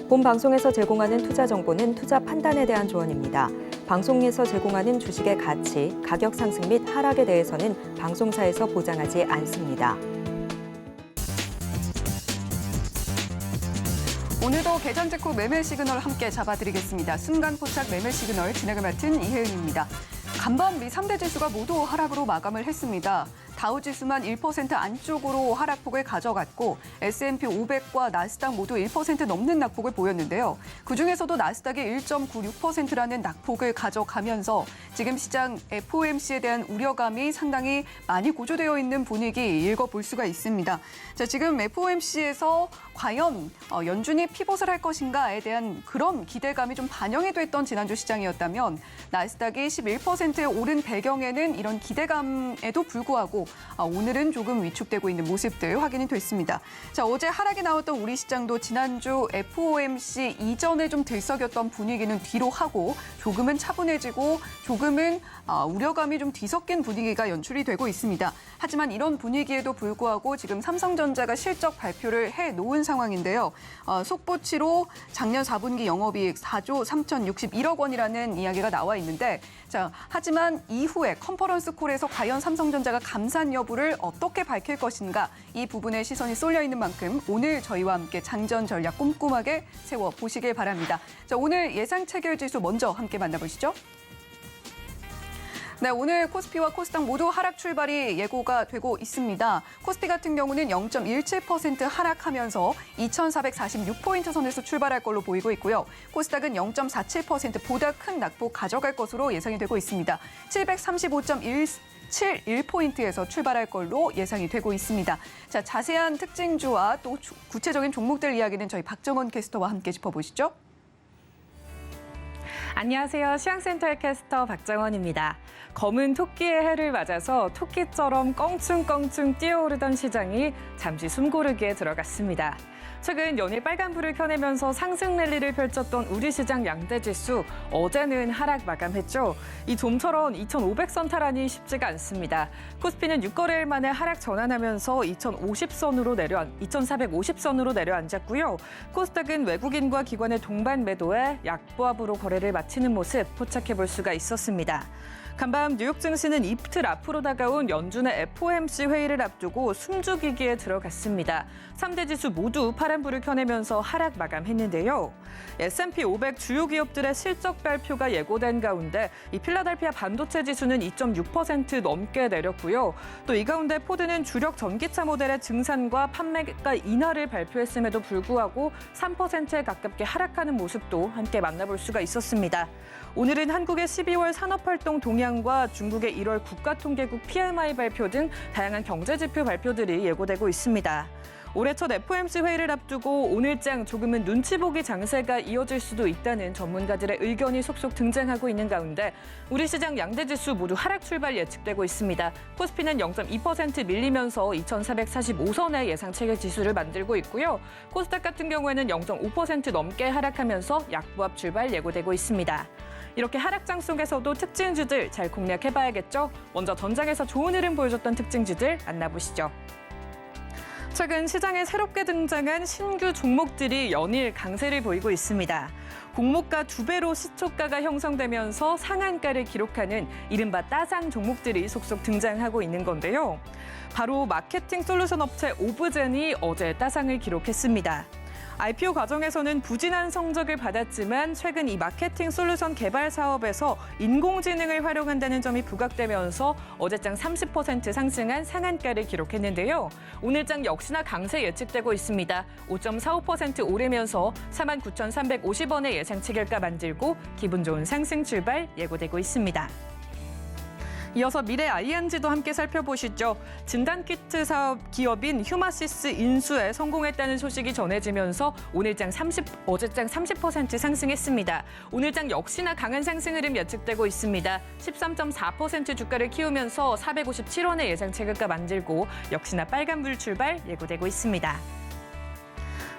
본 방송에서 제공하는 투자 정보는 투자 판단에 대한 조언입니다. 방송에서 제공하는 주식의 가치, 가격 상승 및 하락에 대해서는 방송사에서 보장하지 않습니다. 오늘도 개장 직후 매매 시그널 함께 잡아드리겠습니다. 순간 포착 매매 시그널 진행을 맡은 이혜은입니다. 간밤 미 3대 지수가 모두 하락으로 마감을 했습니다. 다우지수만 1% 안쪽으로 하락폭을 가져갔고 S&P 500과 나스닥 모두 1% 넘는 낙폭을 보였는데요. 그중에서도 나스닥이 1.96%라는 낙폭을 가져가면서 지금 시장 FOMC에 대한 우려감이 상당히 많이 고조되어 있는 분위기 읽어볼 수가 있습니다. 자, 지금 FOMC에서 과연 연준이 피봇을 할 것인가에 대한 그런 기대감이 좀 반영이 됐던 지난주 시장이었다면 나스닥이 11%에 오른 배경에는 이런 기대감에도 불구하고 오늘은 조금 위축되고 있는 모습들 확인이 됐습니다. 자, 어제 하락이 나왔던 우리 시장도 지난주 FOMC 이전에 좀 들썩였던 분위기는 뒤로 하고 조금은 차분해지고 조금은 우려감이 좀 뒤섞인 분위기가 연출이 되고 있습니다. 하지만 이런 분위기에도 불구하고 지금 삼성전자가 실적 발표를 해놓은 상황인데요. 속보치로 작년 4분기 영업이익 4조 3,061억 원이라는 이야기가 나와 있는데 자, 하지만 이후에 컨퍼런스 콜에서 과연 삼성전자가 감산 여부를 어떻게 밝힐 것인가 이 부분에 시선이 쏠려 있는 만큼 오늘 저희와 함께 장전 전략 꼼꼼하게 세워보시길 바랍니다. 자, 오늘 예상 체결 지수 먼저 함께 만나보시죠. 네, 오늘 코스피와 코스닥 모두 하락 출발이 예고가 되고 있습니다. 코스피 같은 경우는 0.17% 하락하면서 2,446포인트 선에서 출발할 걸로 보이고 있고요. 코스닥은 0.47%보다 큰 낙폭 가져갈 것으로 예상이 되고 있습니다. 735.171포인트에서 출발할 걸로 예상이 되고 있습니다. 자, 자세한 특징주와 또 구체적인 종목들 이야기는 저희 박정원 캐스터와 함께 짚어보시죠. 안녕하세요. 시황센터의 캐스터 박정원입니다. 검은 토끼의 해를 맞아서 토끼처럼 껑충껑충 뛰어오르던 시장이 잠시 숨고르기에 들어갔습니다. 최근 연일 빨간불을 켜내면서 상승 랠리를 펼쳤던 우리 시장 양대지수 어제는 하락 마감했죠. 이 좀처럼 2,500선 탈환이 쉽지가 않습니다. 코스피는 6거래일 만에 하락 전환하면서 2,450선으로 내려앉았고요. 코스닥은 외국인과 기관의 동반 매도에 약보합으로 거래를 마치는 모습 포착해볼 수가 있었습니다. 간밤 뉴욕 증시는 이틀 앞으로 다가온 연준의 FOMC 회의를 앞두고 숨죽이기에 들어갔습니다. 3대 지수 모두 파란불을 켜내면서 하락 마감했는데요. S&P 500 주요 기업들의 실적 발표가 예고된 가운데 이 필라델피아 반도체 지수는 2.6% 넘게 내렸고요. 또 이 가운데 포드는 주력 전기차 모델의 증산과 판매가 인하를 발표했음에도 불구하고 3%에 가깝게 하락하는 모습도 함께 만나볼 수가 있었습니다. 오늘은 한국의 12월 산업활동 동향과 중국의 1월 국가통계국 PMI 발표 등 다양한 경제지표 발표들이 예고되고 있습니다. 올해 첫 FOMC 회의를 앞두고 오늘장 조금은 눈치 보기 장세가 이어질 수도 있다는 전문가들의 의견이 속속 등장하고 있는 가운데 우리 시장 양대지수 모두 하락 출발 예측되고 있습니다. 코스피는 0.2% 밀리면서 2,445선의 예상 체결 지수를 만들고 있고요. 코스닥 같은 경우에는 0.5% 넘게 하락하면서 약보합 출발 예고되고 있습니다. 이렇게 하락장 속에서도 특징주들 잘 공략해봐야겠죠? 먼저 전장에서 좋은 흐름 보여줬던 특징주들 만나보시죠. 최근 시장에 새롭게 등장한 신규 종목들이 연일 강세를 보이고 있습니다. 공모가 2배로 시초가가 형성되면서 상한가를 기록하는 이른바 따상 종목들이 속속 등장하고 있는 건데요. 바로 마케팅 솔루션 업체 오브젠이 어제 따상을 기록했습니다. IPO 과정에서는 부진한 성적을 받았지만 최근 이 마케팅 솔루션 개발 사업에서 인공지능을 활용한다는 점이 부각되면서 어제장 30% 상승한 상한가를 기록했는데요. 오늘장 역시나 강세 예측되고 있습니다. 5.45% 오르면서 49,350원의 예상 체결가 만들고 기분 좋은 상승 출발 예고되고 있습니다. 이어서 미래 ING도 함께 살펴보시죠. 진단키트 사업 기업인 휴마시스 인수에 성공했다는 소식이 전해지면서 어제장 30% 상승했습니다. 오늘장 역시나 강한 상승 흐름 예측되고 있습니다. 13.4% 주가를 키우면서 457원의 예상 체결가 만들고 역시나 빨간불 출발 예고되고 있습니다.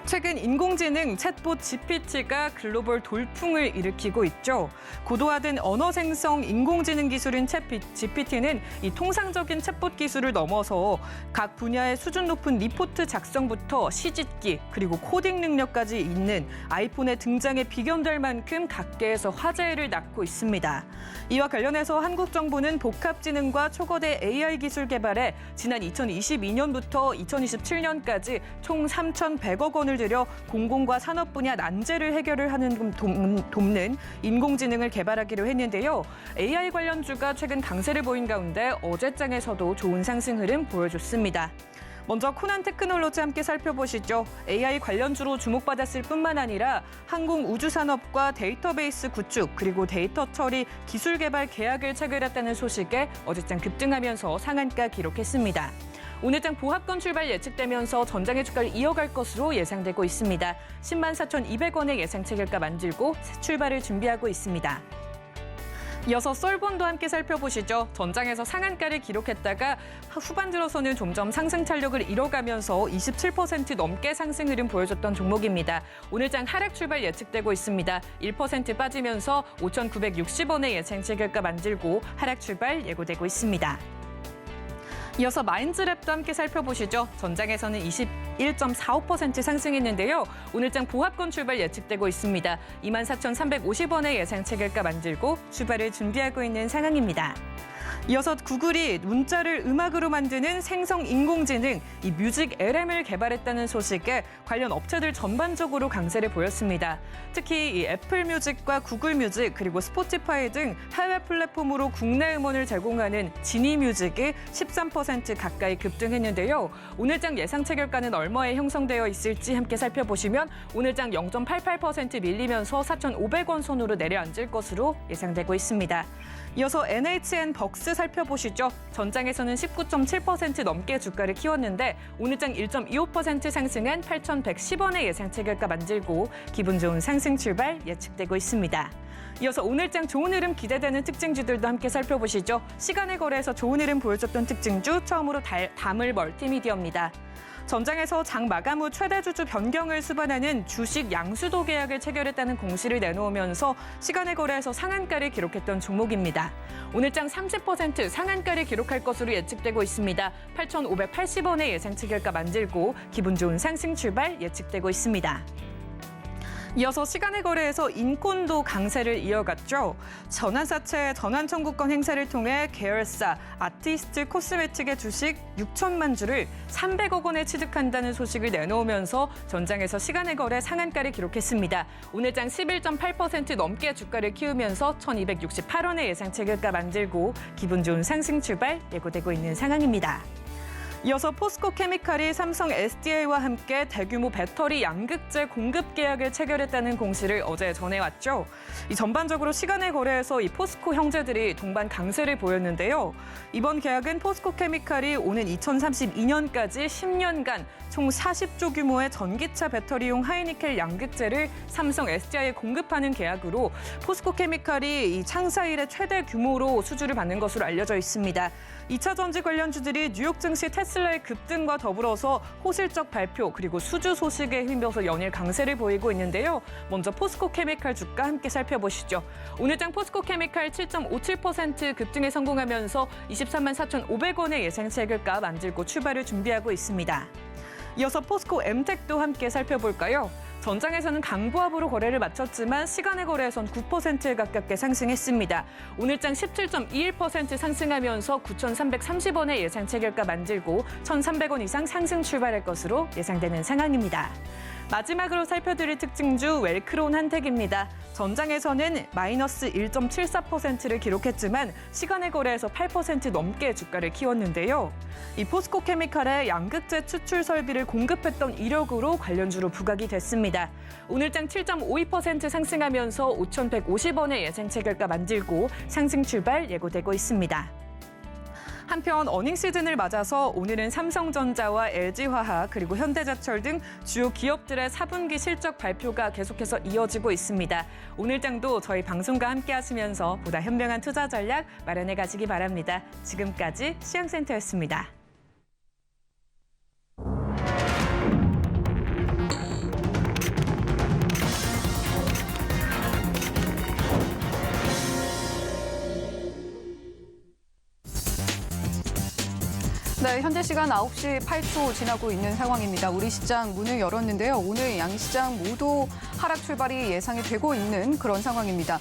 최근 인공지능 챗봇 GPT가 글로벌 돌풍을 일으키고 있죠. 고도화된 언어 생성 인공지능 기술인 챗 GPT는 이 통상적인 챗봇 기술을 넘어서 각 분야의 수준 높은 리포트 작성부터 시짓기 그리고 코딩 능력까지 있는 아이폰의 등장에 비견될 만큼 각계에서 화제를 낳고 있습니다. 이와 관련해서 한국 정부는 복합지능과 초거대 AI 기술 개발에 지난 2022년부터 2027년까지 총 3,100억 원을 들여 공공과 산업 분야 난제를 해결을 하는 돕는 인공지능을 개발하기로 했는데요. AI 관련주가 최근 강세를 보인 가운데 어제장에서도 좋은 상승 흐름 보여줬습니다. 먼저 코난 테크놀로지 함께 살펴보시죠. AI 관련주로 주목받았을 뿐만 아니라 항공우주산업과 데이터베이스 구축 그리고 데이터 처리 기술 개발 계약을 체결했다는 소식에 어제장 급등하면서 상한가 기록했습니다. 오늘장 보합권 출발 예측되면서 전장의 주가를 이어갈 것으로 예상되고 있습니다. 10만 4,200원의 예상 체결가 만들고 새 출발을 준비하고 있습니다. 이어서 썰본도 함께 살펴보시죠. 전장에서 상한가를 기록했다가 후반 들어서는 점점 상승 탄력을 이뤄가면서 27% 넘게 상승 흐름 보여줬던 종목입니다. 오늘장 하락 출발 예측되고 있습니다. 1% 빠지면서 5,960원의 예상 체결가 만들고 하락 출발 예고되고 있습니다. 이어서 마인즈랩도 함께 살펴보시죠. 전장에서는 21.45% 상승했는데요. 오늘장 보합권 출발 예측되고 있습니다. 24,350원의 예상 체결가 만들고 출발을 준비하고 있는 상황입니다. 이어서 구글이 문자를 음악으로 만드는 생성 인공지능 이 뮤직 LM을 개발했다는 소식에 관련 업체들 전반적으로 강세를 보였습니다. 특히 이 애플 뮤직과 구글 뮤직 그리고 스포티파이 등 해외 플랫폼으로 국내 음원을 제공하는 지니 뮤직이 13% 가까이 급등했는데요. 오늘장 예상 체결가는 얼마에 형성되어 있을지 함께 살펴보시면 오늘장 0.88% 밀리면서 4,500원 선으로 내려앉을 것으로 예상되고 있습니다. 이어서 NHN 벅스 살펴보시죠. 전장에서는 19.7% 넘게 주가를 키웠는데 오늘장 1.25% 상승한 8,110원의 예상 체결가 만들고 기분 좋은 상승 출발 예측되고 있습니다. 이어서 오늘장 좋은 흐름 기대되는 특징주들도 함께 살펴보시죠. 시간의 거래에서 좋은 흐름 보여줬던 특징주 처음으로 다물 멀티미디어입니다. 전장에서 장 마감 후 최대 주주 변경을 수반하는 주식 양수도 계약을 체결했다는 공시를 내놓으면서 시간의 거래에서 상한가를 기록했던 종목입니다. 오늘장 30% 상한가를 기록할 것으로 예측되고 있습니다. 8,580원의 예상 체결가 만들고 기분 좋은 상승 출발 예측되고 있습니다. 이어서 시간의 거래에서 인콘도 강세를 이어갔죠. 전환사채 전환 청구권 행사를 통해 계열사 아티스트 코스메틱의 주식 6천만 주를 300억 원에 취득한다는 소식을 내놓으면서 전장에서 시간의 거래 상한가를 기록했습니다. 오늘장 11.8% 넘게 주가를 키우면서 1,268원의 예상 체결가 만들고 기분 좋은 상승 출발 예고되고 있는 상황입니다. 이어서 포스코 케미칼이 삼성 SDI와 함께 대규모 배터리 양극재 공급 계약을 체결했다는 공시를 어제 전해왔죠. 이 전반적으로 시간의 거래에서 이 포스코 형제들이 동반 강세를 보였는데요. 이번 계약은 포스코 케미칼이 오는 2032년까지 10년간 총 40조 규모의 전기차 배터리용 하이니켈 양극재를 삼성 SDI에 공급하는 계약으로 포스코 케미칼이 이 창사 이래 최대 규모로 수주를 받는 것으로 알려져 있습니다. 2차 전지 관련주들이 뉴욕 증시 테슬라의 급등과 더불어서 호실적 발표 그리고 수주 소식에 힘입어서 연일 강세를 보이고 있는데요. 먼저 포스코 케미칼 주가 함께 살펴보시죠. 오늘장 포스코 케미칼 7.57% 급등에 성공하면서 23만 4,500원의 예상 체결가 만들고 출발을 준비하고 있습니다. 이어서 포스코 엠텍도 함께 살펴볼까요? 전장에서는 강보합으로 거래를 마쳤지만 시간의 거래에선 9%에 가깝게 상승했습니다. 오늘장 17.21% 상승하면서 9,330원의 예상 체결가 만들고 1,300원 이상 상승 출발할 것으로 예상되는 상황입니다. 마지막으로 살펴드릴 특징주 웰크론 한택입니다. 전장에서는 마이너스 1.74%를 기록했지만 시간의 거래에서 8% 넘게 주가를 키웠는데요. 이 포스코 케미칼의 양극재 추출 설비를 공급했던 이력으로 관련주로 부각이 됐습니다. 오늘장 7.52% 상승하면서 5,150원의 예상 체결가 만들고 상승 출발 예고되고 있습니다. 한편 어닝 시즌을 맞아서 오늘은 삼성전자와 LG화학 그리고 현대제철 등 주요 기업들의 4분기 실적 발표가 계속해서 이어지고 있습니다. 오늘장도 저희 방송과 함께 하시면서 보다 현명한 투자 전략 마련해 가시기 바랍니다. 지금까지 시황센터였습니다. 네, 현재 시간 9시 8초 지나고 있는 상황입니다. 우리 시장 문을 열었는데요. 오늘 양시장 모두 하락 출발이 예상이 되고 있는 그런 상황입니다.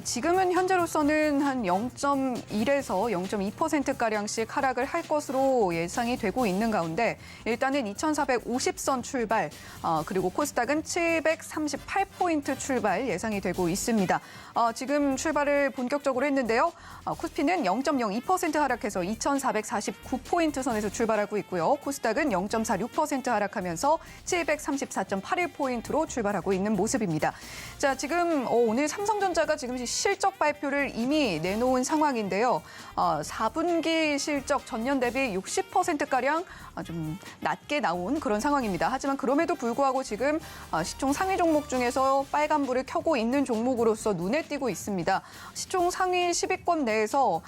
지금은 현재로서는 한 0.1에서 0.2%가량씩 하락을 할 것으로 예상이 되고 있는 가운데 일단은 2450선 출발, 그리고 코스닥은 738포인트 출발 예상이 되고 있습니다. 지금 출발을 본격적으로 했는데요. 코스피는 0.02% 하락해서 2449포인트 선에서 출발하고 있고요. 코스닥은 0.46% 하락하면서 734.81포인트로 출발하고 있는 모습입니다. 자, 지금 오늘 삼성전자가 지금 실적 발표를 이미 내놓은 상황인데요. 4분기 실적 전년 대비 60%가량 좀 낮게 나온 그런 상황입니다. 하지만 그럼에도 불구하고 지금 시총 상위 종목 중에서 빨간불을 켜고 있는 종목으로서 눈에 띄고 있습니다. 시총 상위 10위권 내에서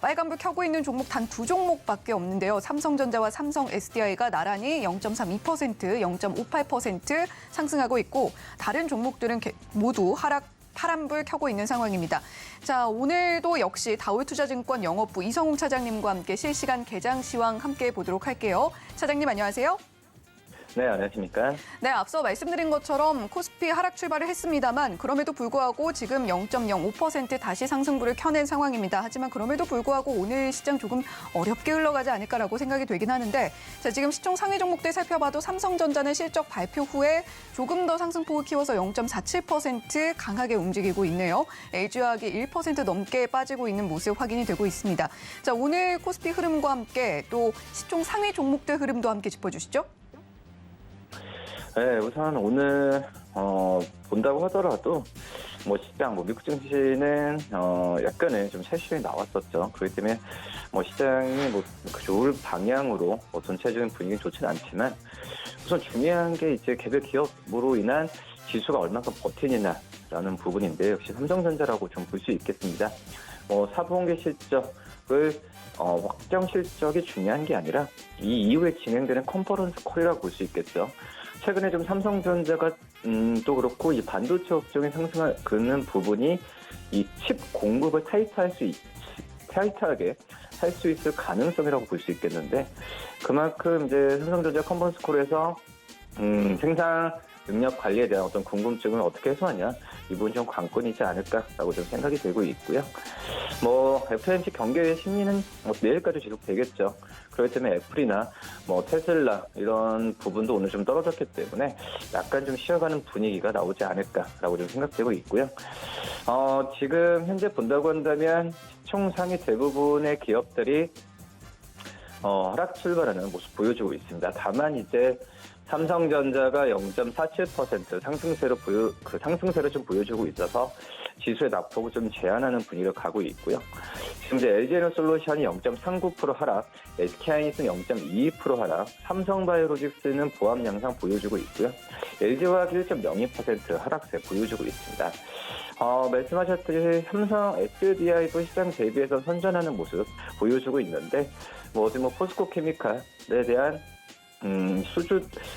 빨간불 켜고 있는 종목 단 2종목밖에 없는데요. 삼성전자와 삼성 SDI가 나란히 0.32%, 0.58% 상승하고 있고 다른 종목들은 모두 파란불 켜고 있는 상황입니다. 자, 오늘도 역시 다올투자증권 영업부 이성웅 차장님과 함께 실시간 개장 시황 함께 보도록 할게요. 차장님 안녕하세요. 네, 안녕하십니까. 네, 앞서 말씀드린 것처럼 코스피 하락 출발을 했습니다만 그럼에도 불구하고 지금 0.05% 다시 상승불을 켜낸 상황입니다. 하지만 그럼에도 불구하고 오늘 시장 조금 어렵게 흘러가지 않을까라고 생각이 되긴 하는데 자, 지금 시총 상위 종목들 살펴봐도 삼성전자는 실적 발표 후에 조금 더 상승폭을 키워서 0.47% 강하게 움직이고 있네요. LG화학이 1% 넘게 빠지고 있는 모습 확인이 되고 있습니다. 자, 오늘 코스피 흐름과 함께 또 시총 상위 종목들 흐름도 함께 짚어주시죠. 네, 우선 오늘 본다고 하더라도 시장 미국 증시는 약간의 좀 세심히 나왔었죠. 그렇기 때문에 시장이 좋을 방향으로 전체적인 분위기는 좋지는 않지만 우선 중요한 게 이제 개별 기업으로 인한 지수가 얼마큼 버티느냐라는 부분인데 역시 삼성전자라고 좀 볼 수 있겠습니다. 4분기 실적을 확정 실적이 중요한 게 아니라 이 이후에 진행되는 컨퍼런스 콜이라고 볼 수 있겠죠. 최근에 좀 삼성전자가 또 그렇고 이 반도체 업종에 상승하는 부분이 이 칩 공급을 타이트하게 할 수 있을 가능성이라고 볼 수 있겠는데 그만큼 이제 삼성전자 컨퍼런스 콜에서 생산 능력 관리에 대한 어떤 궁금증을 어떻게 해소하냐 이 부분 좀 관건이지 않을까라고 좀 생각이 되고 있고요. FOMC 경계의 심리는 내일까지 지속되겠죠. 그렇기 때문에 애플이나 테슬라 이런 부분도 오늘 좀 떨어졌기 때문에 약간 좀 쉬어가는 분위기가 나오지 않을까라고 좀 생각되고 있고요. 지금 현재 본다고 한다면 시총 상위 대부분의 기업들이 하락 출발하는 모습 보여주고 있습니다. 다만 이제 삼성전자가 0.47% 상승세를 좀 보여주고 있어서 지수의 낙폭을 좀 제한하는 분위기로 가고 있고요. 지금 이제 LG에너솔루션이 0.39% 하락, SK하이닉스는 0.22% 하락, 삼성바이오로직스는 보합 양상 보여주고 있고요. LG화학이 1.02% 하락세 보여주고 있습니다. 말씀하셨듯이 삼성 SDI도 시장 대비해서 선전하는 모습 보여주고 있는데 포스코 케미칼에 대한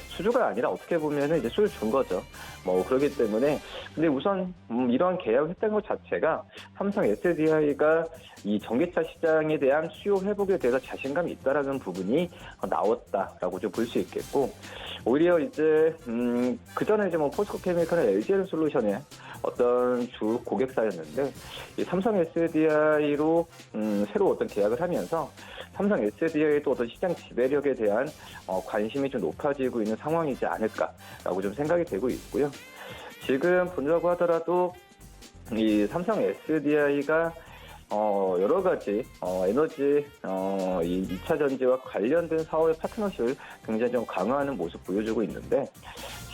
수주가 아니라 어떻게 보면은 이제 수를 준 거죠. 그렇기 때문에 근데 우선 이러한 계약을 했다는 것 자체가 삼성 SDI가 이 전기차 시장에 대한 수요 회복에 대해서 자신감이 있다라는 부분이 나왔다라고 좀 볼 수 있겠고 오히려 이제 그 전에 이제 포스코 케미칼은 LG에너솔루션의 어떤 주 고객사였는데 이 삼성 SDI로 새로 어떤 계약을 하면서 삼성 SDI도 어떤 시장 지배력에 대한 관심이 좀 높아지고 있는 상황이지 않을까라고 좀 생각이 되고 있고요. 지금 본다고 하더라도 이 삼성 SDI가 여러 가지 에너지 이 2차 전지와 관련된 사업의 파트너십을 굉장히 좀 강화하는 모습 보여주고 있는데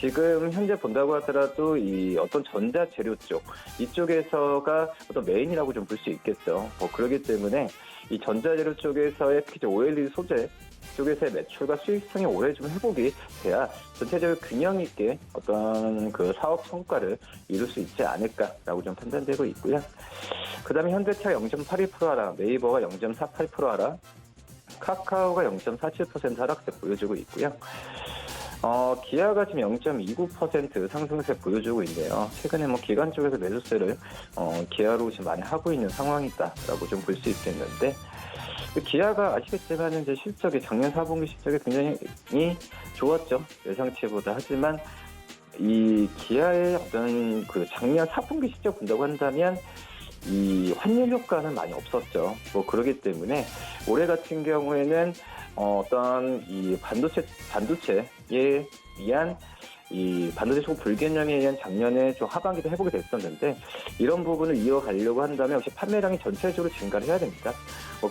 지금 현재 본다고 하더라도 이 어떤 전자 재료 쪽 이쪽에서가 어떤 메인이라고 좀 볼 수 있겠죠. 그렇기 때문에 이 전자 재료 쪽에서의 특히 OLED 소재 쪽에서의 매출과 수익성이 올해 좀 회복이 돼야 전체적으로 균형 있게 어떤 그 사업 성과를 이룰 수 있지 않을까라고 좀 판단되고 있고요. 그다음에 현대차 0.82% 하락, 네이버가 0.48% 하락, 카카오가 0.47% 하락세 보여주고 있고요. 기아가 지금 0.29% 상승세 보여주고 있네요. 최근에 기관 쪽에서 매수세를 기아로 지금 많이 하고 있는 상황이다라고 좀 볼 수 있겠는데, 기아가 아시겠지만 이제 실적이 작년 4분기 실적이 굉장히 좋았죠. 예상치보다. 하지만 이 기아의 어떤 그 작년 4분기 실적 본다고 한다면 이 환율 효과는 많이 없었죠. 그러기 때문에 올해 같은 경우에는 어떤 이 반도체에 의한 이 반도체 총 불개념에 의한 작년에 좀 하반기도 회복이 됐었는데, 이런 부분을 이어가려고 한다면 역시 판매량이 전체적으로 증가를 해야 됩니다.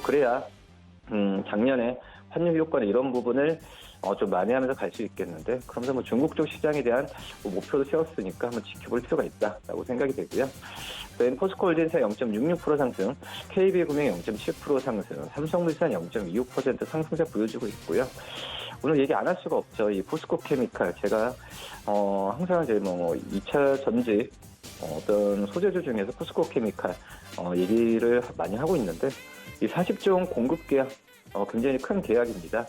그래야 작년에 환율 효과는 이런 부분을 좀 만회하면서 갈 수 있겠는데, 그러면서 중국 쪽 시장에 대한 목표도 세웠으니까 한번 지켜볼 필요가 있다라고 생각이 되고요. 포스코홀딩스 0.66% 상승, KB금융 0.7% 상승, 삼성물산 0.25% 상승세 보여주고 있고요. 오늘 얘기 안 할 수가 없죠. 이 포스코케미칼, 제가 항상 이제 2차 전지 어떤 소재주 중에서 포스코케미칼 얘기를 많이 하고 있는데, 이 40종 공급 계약 굉장히 큰 계약입니다.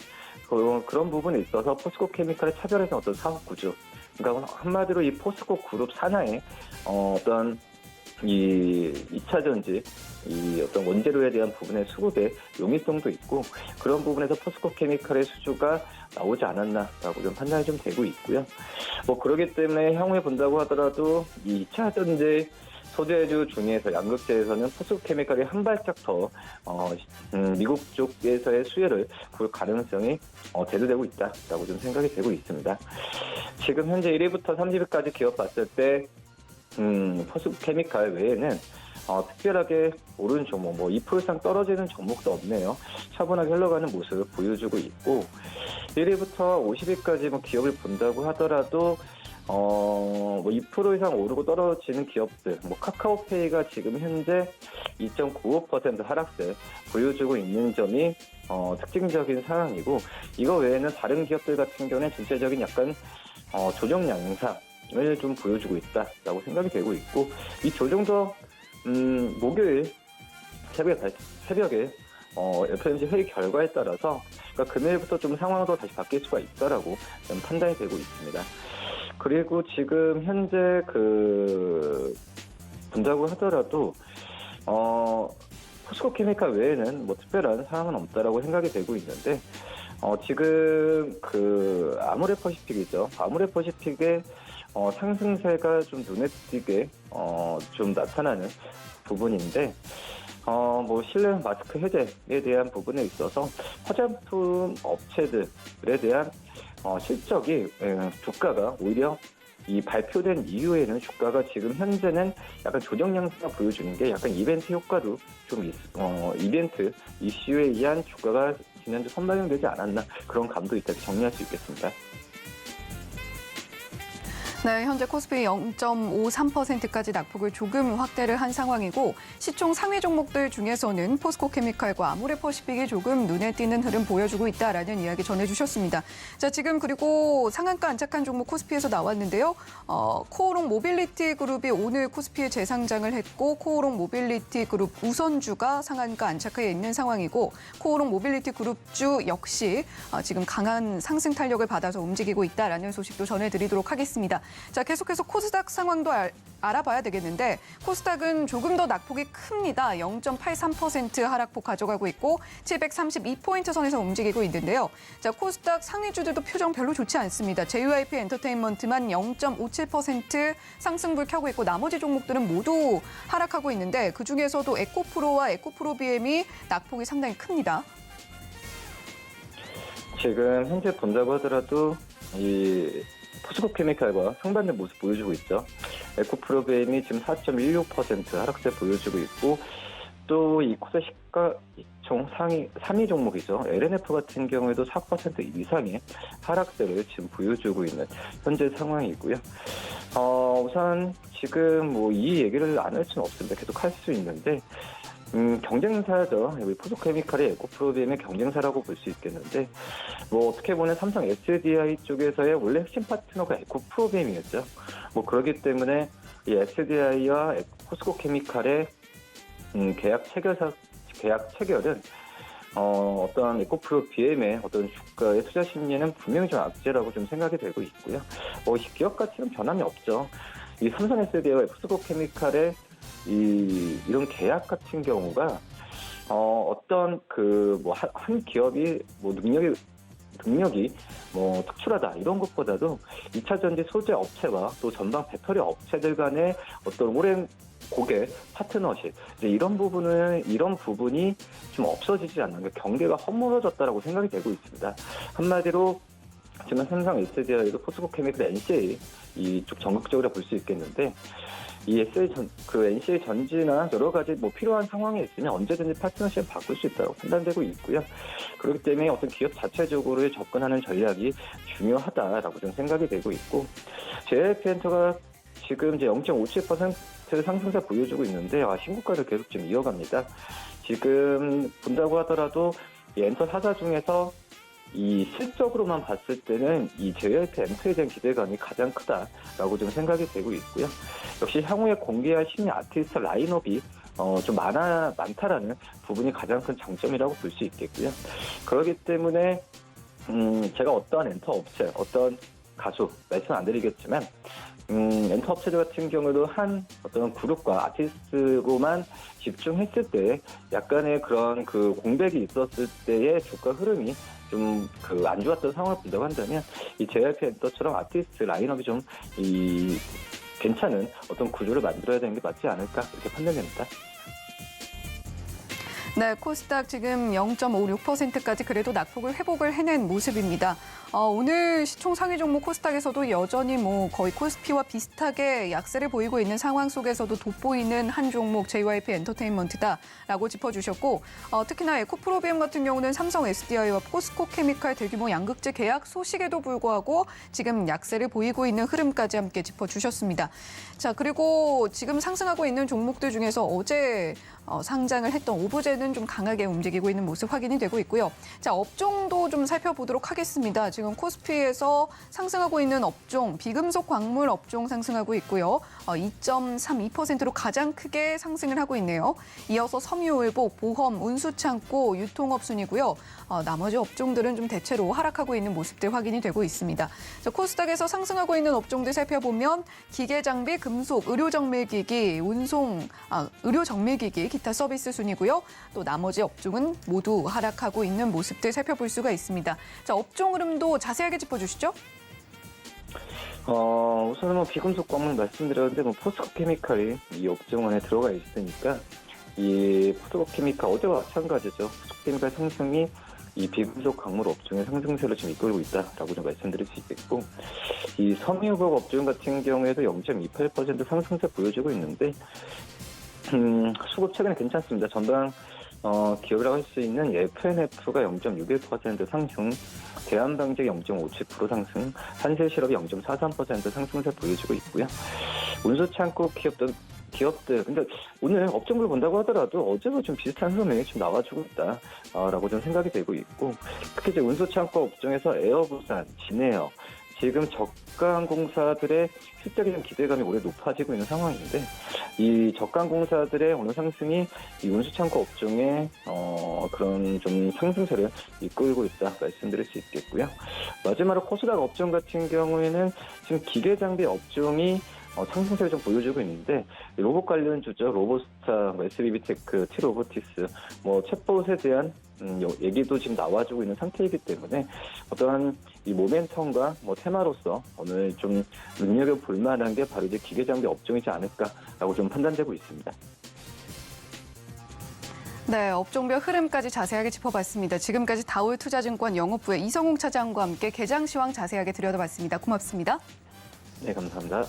그런 부분에 있어서 포스코케미칼의 차별해서 어떤 사업 구조, 그러니까 한마디로 이 포스코 그룹 산하의 어떤 이 2차 전지, 이 어떤 원재료에 대한 부분의 수급의 용이성도 있고, 그런 부분에서 포스코케미칼의 수주가 나오지 않았나라고 좀 판단이 좀 되고 있고요. 그러기 때문에 향후에 본다고 하더라도 이 2차 전지 소재주 중에서 양극재에서는 포스코케미칼이 한 발짝 더 미국 쪽에서의 수혜를 볼 가능성이 대두되고 있다라고 좀 생각이 되고 있습니다. 지금 현재 1위부터 30위까지 기업 봤을 때 포스코케미칼 외에는 특별하게 오른 종목, 2% 이상 떨어지는 종목도 없네요. 차분하게 흘러가는 모습을 보여주고 있고, 1위부터 50위까지 기업을 본다고 하더라도 2% 이상 오르고 떨어지는 기업들, 카카오페이가 지금 현재 2.95% 하락세 보여주고 있는 점이 특징적인 상황이고, 이거 외에는 다른 기업들 같은 경우는 전체적인 약간 조정 양상을 좀 보여주고 있다라고 생각이 되고 있고, 이 조정도 목요일 새벽에 FOMC 회의 결과에 따라서, 그러니까 금요일부터 좀 상황도 다시 바뀔 수가 있다라고 좀 판단이 되고 있습니다. 그리고 지금 현재 본다고 하더라도 포스코케미칼 외에는 특별한 상황은 없다라고 생각이 되고 있는데, 지금 아모레퍼시픽이죠. 아모레퍼시픽의 상승세가 좀 눈에 띄게 좀 나타나는 부분인데, 실내 마스크 해제에 대한 부분에 있어서 화장품 업체들에 대한 실적이 주가가 오히려 이 발표된 이후에는 주가가 지금 현재는 약간 조정 양상을 보여주는 게 약간 이벤트 효과도 좀 이벤트 이슈에 의한 주가가 지난주 선반영되지 않았나, 그런 감도 있다고 정리할 수 있겠습니다. 네, 현재 코스피 0.53%까지 낙폭을 조금 확대를 한 상황이고, 시총 상위 종목들 중에서는 포스코케미칼과 아모레퍼시픽이 조금 눈에 띄는 흐름 보여주고 있다라는 이야기 전해주셨습니다. 자, 지금 그리고 상한가 안착한 종목 코스피에서 나왔는데요. 코오롱 모빌리티 그룹이 오늘 코스피에 재상장을 했고, 코오롱 모빌리티 그룹 우선주가 상한가 안착해 있는 상황이고, 코오롱 모빌리티 그룹주 역시 지금 강한 상승 탄력을 받아서 움직이고 있다라는 소식도 전해드리도록 하겠습니다. 자, 계속해서 코스닥 상황도 알아봐야 되겠는데, 코스닥은 조금 더 낙폭이 큽니다. 0.83% 하락폭 가져가고 있고 732포인트 선에서 움직이고 있는데요. 자, 코스닥 상위주들도 표정 별로 좋지 않습니다. JYP 엔터테인먼트만 0.57% 상승불 켜고 있고, 나머지 종목들은 모두 하락하고 있는데, 그중에서도 에코프로와 에코프로비엠이 낙폭이 상당히 큽니다. 지금 현재 본다고 하더라도 이 포스코케미칼과 상반된 모습 보여주고 있죠. 에코프로비엠이 지금 4.16% 하락세 보여주고 있고, 또 이 코스닥 시가총 상위 3위 종목이죠. LNF 같은 경우에도 4% 이상의 하락세를 지금 보여주고 있는 현재 상황이고요. 우선 지금 이 얘기를 안 할 수는 없습니다. 계속 할 수 있는데, 경쟁사죠. 여기 포스코케미칼이 에코프로비엠의 경쟁사라고 볼 수 있겠는데, 어떻게 보면 삼성 SDI 쪽에서의 원래 핵심 파트너가 에코프로비엠이었죠. 그렇기 때문에 이 SDI와 포스코케미칼의 계약 체결은 어떤 에코프로 BM의 어떤 주가의 투자 심리는 분명히 좀 악재라고 좀 생각이 되고 있고요. 기업 가치는 변함이 없죠. 이 삼성 SDI와 포스코 케미칼의 이런 계약 같은 경우가 어떤 한 기업이 능력이 특출하다 이런 것보다도 2차 전지 소재 업체와 또 전방 배터리 업체들 간의 어떤 오랜 고객 파트너십 이제 이런 부분이 좀 없어지지 않는 게 경계가 허물어졌다라고 생각이 되고 있습니다. 한마디로 지금 삼성 SDI도 포스코 케미칼 NCA 이쪽 전극적으로 볼 수 있겠는데 이 NCA 전지나 여러 가지 필요한 상황에 있으면 언제든지 파트너십을 바꿀 수 있다고 판단되고 있고요. 그렇기 때문에 어떤 기업 자체적으로 접근하는 전략이 중요하다라고 좀 생각이 되고 있고 JYP엔터가 지금 이제 0.57% 상승세 보여주고 있는데 신고가를 계속 좀 이어갑니다. 지금 본다고 하더라도 이 엔터 4사 중에서 이 실적으로만 봤을 때는 이 JYP 엔터에 대한 기대감이 가장 크다라고 좀 생각이 되고 있고요. 역시 향후에 공개할 신의 아티스트 라인업이 좀 많다라는 부분이 가장 큰 장점이라고 볼 수 있겠고요. 그렇기 때문에 제가 어떠한 엔터 업체, 어떤 가수 말씀 안 드리겠지만 엔터 업체들 같은 경우도 한 어떤 그룹과 아티스트로만 집중했을 때 약간의 그런 공백이 있었을 때의 주가 흐름이 좀 안 좋았던 상황을 본다고 한다면 이 JYP 엔터처럼 아티스트 라인업이 좀 괜찮은 어떤 구조를 만들어야 되는 게 맞지 않을까 이렇게 판단됩니다. 네, 코스닥 지금 0.56%까지 그래도 낙폭을 회복을 해낸 모습입니다. 오늘 시총 상위 종목 코스닥에서도 여전히 거의 코스피와 비슷하게 약세를 보이고 있는 상황 속에서도 돋보이는 한 종목 JYP 엔터테인먼트다라고 짚어주셨고 특히나 에코프로비움 같은 경우는 삼성 SDI와 포스코 케미칼 대규모 양극재 계약 소식에도 불구하고 지금 약세를 보이고 있는 흐름까지 함께 짚어주셨습니다. 자, 그리고 지금 상승하고 있는 종목들 중에서 어제 상장을 했던 오브제는 좀 강하게 움직이고 있는 모습 확인이 되고 있고요. 자, 업종도 좀 살펴보도록 하겠습니다. 지금 코스피에서 상승하고 있는 업종, 비금속 광물 업종 상승하고 있고요. 2.32%로 가장 크게 상승을 하고 있네요. 이어서 섬유의복, 보험, 운수창고, 유통업 순이고요. 나머지 업종들은 좀 대체로 하락하고 있는 모습들 확인이 되고 있습니다. 자, 코스닥에서 상승하고 있는 업종들 살펴보면 기계장비, 금속, 의료정밀기기, 의료정밀기기, 기타 서비스 순이고요. 또 나머지 업종은 모두 하락하고 있는 모습들 살펴볼 수가 있습니다. 자, 업종 흐름도 자세하게 짚어주시죠. 우선은 비금속 광물 말씀드렸는데 포스코 케미칼이 이 업종 안에 들어가 있으니까 이 포스코 케미칼 어제와 마찬가지죠. 포스코 케미칼 상승이 이 비금속 광물 업종의 상승세를 좀 이끌고 있다라고 좀 말씀드릴 수 있겠고 이 섬유의복 업종 같은 경우에도 0.28% 상승세 보여주고 있는데 수급 최근에 괜찮습니다. 전방 기업이라고 할 수 있는 FNF가 0.61% 상승, 대한방직이 0.57% 상승, 한세실업이 0.43% 상승세 보여주고 있고요. 운수창고 기업들, 근데 오늘 업종을 본다고 하더라도 어제와 좀 비슷한 흐름이 좀 나와주고 있다라고 좀 생각이 되고 있고, 특히 이제 운수창고 업종에서 에어부산, 진에어, 지금 저가항공사들의 실적에 대한 기대감이 올해 높아지고 있는 상황인데 이 저가항공사들의 오늘 상승이 이 운수창고 업종의 그런 좀 상승세를 이끌고 있다 말씀드릴 수 있겠고요. 마지막으로 코스닥 업종 같은 경우에는 지금 기계장비 업종이 상승세를 좀 보여주고 있는데 로봇 관련 주죠. 로보스타, SBB테크, T로보티스, 챗봇에 대한 얘기도 지금 나와주고 있는 상태이기 때문에 어떠한 이 모멘텀과 테마로서 오늘 좀 눈여겨볼 만한 게 바로 이제 기계장비 업종이지 않을까라고 좀 판단되고 있습니다. 네, 업종별 흐름까지 자세하게 짚어봤습니다. 지금까지 다올투자증권 영업부의 이성웅 차장과 함께 개장 시황 자세하게 들여다봤습니다. 고맙습니다. 네, 감사합니다.